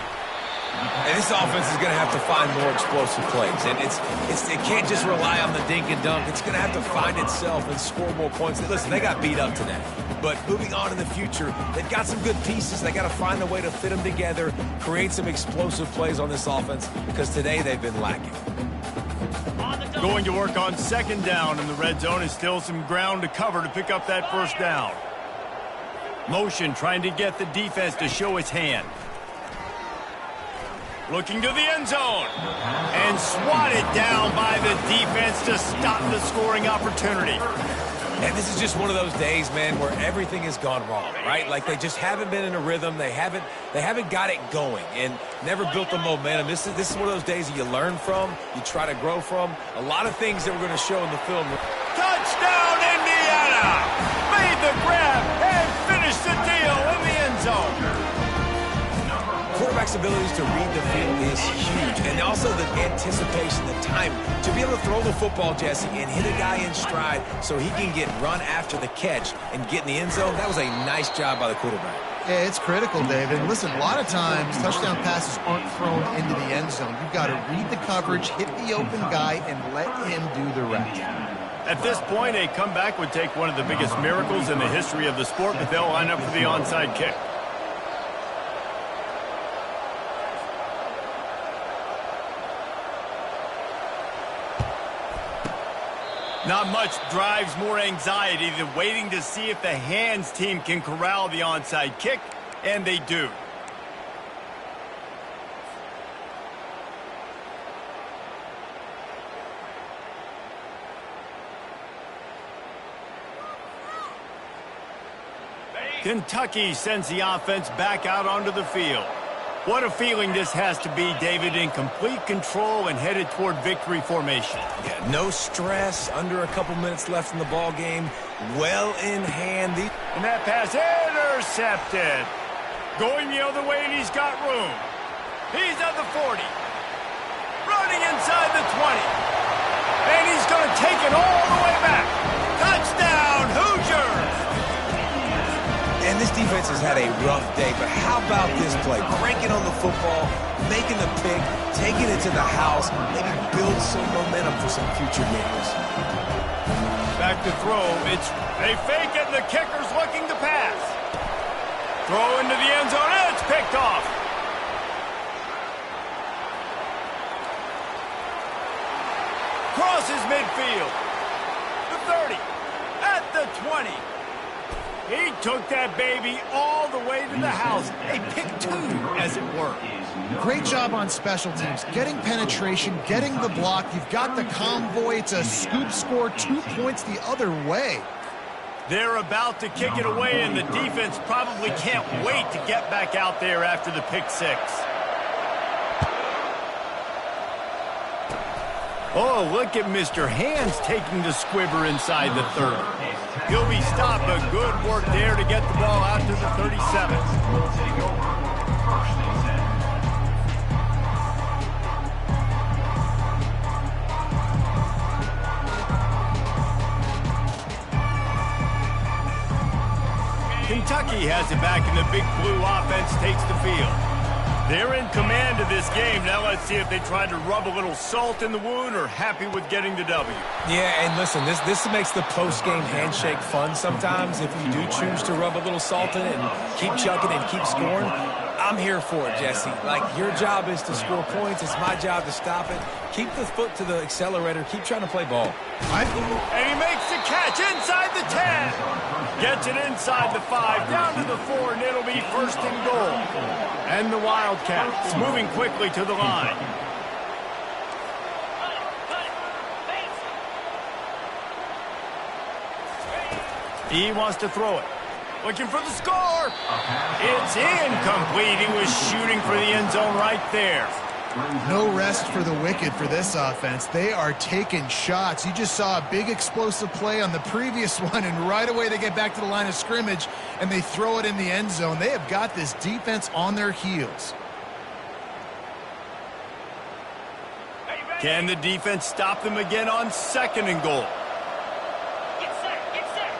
And this offense is going to have to find more explosive plays. And it can't just rely on the dink and dunk. It's going to have to find itself and score more points. Listen, they got beat up today. But moving on in the future, they've got some good pieces. They got to find a way to fit them together, create some explosive plays on this offense, because today they've been lacking. Going to work on second down in the red zone, and still some ground to cover to pick up that first down. Motion trying to get the defense to show its hand. Looking to the end zone. And swatted down by the defense to stop the scoring opportunity. And this is just one of those days, man, where everything has gone wrong, right? Like they just haven't been in a rhythm. They haven't got it going and never built the momentum. This is one of those days that you learn from, you try to grow from. A lot of things that we're going to show in the film. Touchdown, Indiana! Made the grab and finished the deal in the end zone. Quarterback's abilities to read the field is huge, and also the anticipation, the time to be able to throw the football, Jesse, and hit a guy in stride so he can get run after the catch and get in the end zone. That was a nice job by the quarterback. Yeah, it's critical, David. Listen, a lot of times touchdown passes aren't thrown into the end zone. You've got to read the coverage, hit the open guy, and let him do the rest. At this point, a comeback would take one of the biggest miracles in the history of the sport, but they'll line up for the onside kick. Not much drives more anxiety than waiting to see if the hands team can corral the onside kick, and they do. Kentucky sends the offense back out onto the field. What a feeling this has to be, David, in complete control and headed toward victory formation. Yeah, no stress, under a couple minutes left in the ball game, well in hand. And that pass intercepted. Going the other way, and he's got room. He's at the 40. Running inside the 20. And he's going to take it all the way back. Touchdown, Hoosiers! And this defense has had a rough day, but how about this play? Cranking on the football, making the pick, taking it to the house, maybe build some momentum for some future games. Back to throw. They fake it, and the kicker's looking to pass. Throw into the end zone, and it's picked off. Crosses midfield. The 30. At the 20. He took that baby all the way to the house. A pick two, as it were. Great job on special teams. Getting penetration, getting the block. You've got the convoy. It's a scoop score, 2 points the other way. They're about to kick it away, and the defense probably can't wait to get back out there after the pick six. Oh, look at Mr. Hands taking the squibber inside the 30. He'll be stopped, but good work there to get the ball out to the 37. Will take over first and 10. Kentucky has it back, and the big blue offense takes the field. They're in command of this game. Now let's see if they try to rub a little salt in the wound or happy with getting the W. Yeah, and listen, this makes the post-game handshake fun sometimes. If you do choose to rub a little salt in it and keep chucking and keep scoring, I'm here for it, Jesse. Like, your job is to score points. It's my job to stop it. Keep the foot to the accelerator. Keep trying to play ball. And he makes the catch inside the 10. Gets it inside the 5, down to the 4, and it'll be first and goal. And the Wildcats moving quickly to the line. He wants to throw it. Looking for the score. It's incomplete. He was shooting for the end zone right there. No rest for the wicked for this offense. They are taking shots. You just saw a big explosive play on the previous one, and right away they get back to the line of scrimmage, and they throw it in the end zone. They have got this defense on their heels. Can the defense stop them again on second and goal? Get set, get set.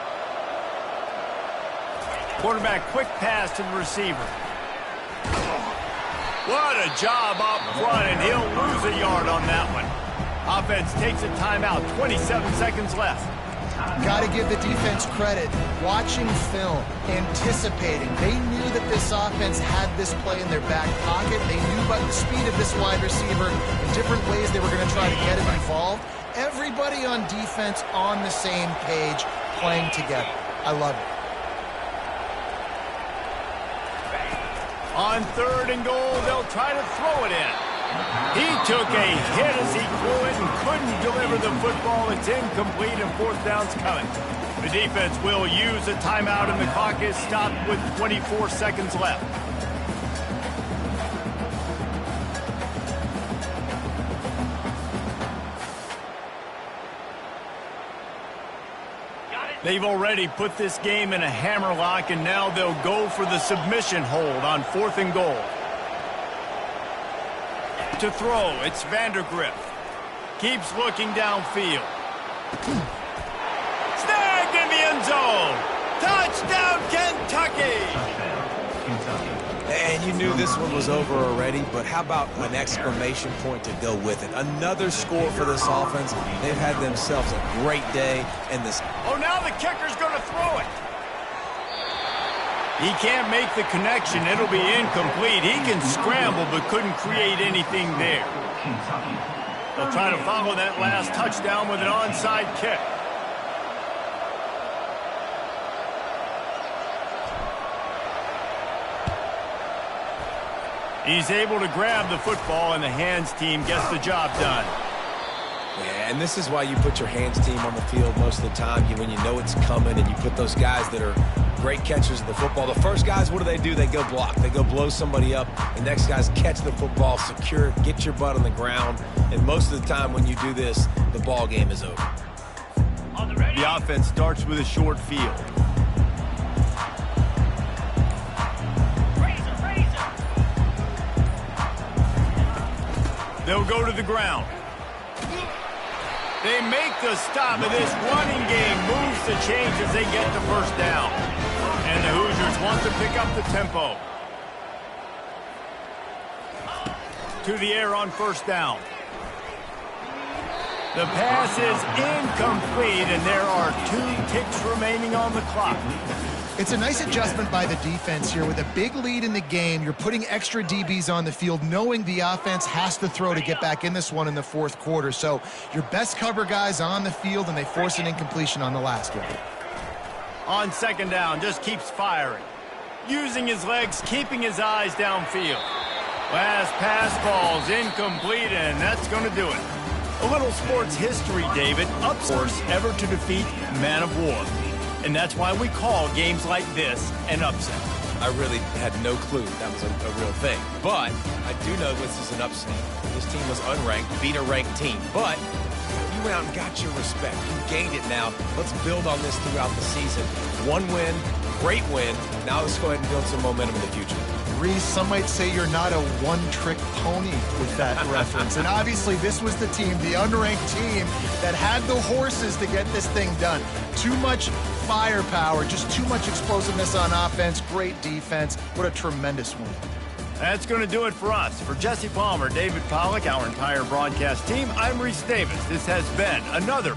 Quarterback quick pass to the receiver. What a job up front, and he'll lose a yard on that one. Offense takes a timeout, 27 seconds left. Got to give the defense credit. Watching film, anticipating. They knew that this offense had this play in their back pocket. They knew about the speed of this wide receiver and different ways they were going to try to get him involved. Everybody on defense on the same page, playing together. I love it. On third and goal, they'll try to throw it in. He took a hit as he threw it and couldn't deliver the football. It's incomplete, and fourth down's coming. The defense will use a timeout, and the clock is stopped with 24 seconds left. They've already put this game in a hammerlock, and now they'll go for the submission hold on fourth and goal. To throw, it's Vandergrift. Keeps looking downfield. Snagged in the end zone. Touchdown, Kentucky! And you knew this one was over already, but how about an exclamation point to go with it? Another score for this offense. They've had themselves a great day. And this. Oh, now the kicker's going to throw it. He can't make the connection. It'll be incomplete. He can scramble, but couldn't create anything there. They'll try to follow that last touchdown with an onside kick. He's able to grab the football, and the hands team gets the job done. Yeah, and this is why you put your hands team on the field most of the time. When you know it's coming, and you put those guys that are great catchers of the football. The first guys, what do? They go block. They go blow somebody up. The next guys catch the football, secure it, get your butt on the ground. And most of the time when you do this, the ball game is over. The offense starts with a short field. They'll go to the ground. They make the stop, and this running game moves the chains as they get the first down. And the Hoosiers want to pick up the tempo. To the air on first down. The pass is incomplete, and there are 2 ticks remaining on the clock. It's a nice adjustment by the defense here. With a big lead in the game, you're putting extra DBs on the field, knowing the offense has to throw to get back in this one in the fourth quarter. So your best cover guys on the field, and they force an incompletion on the last one. On second down, just keeps firing. Using his legs, keeping his eyes downfield. Last pass falls incomplete, and that's going to do it. A little sports history, David. Upforce ever to defeat Man of War. And that's why we call games like this an upset. I really had no clue that was a real thing. But I do know this is an upset. This team was unranked, beat a ranked team. But you went out and got your respect. You gained it now. Let's build on this throughout the season. One win, great win. Now let's go ahead and build some momentum in the future. Reese, some might say you're not a one-trick pony with that reference. And obviously this was the team, the unranked team, that had the horses to get this thing done. Too much firepower, just too much explosiveness on offense, great defense. What a tremendous win. That's going to do it for us. For Jesse Palmer, David Pollack, our entire broadcast team, I'm Reese Davis. This has been another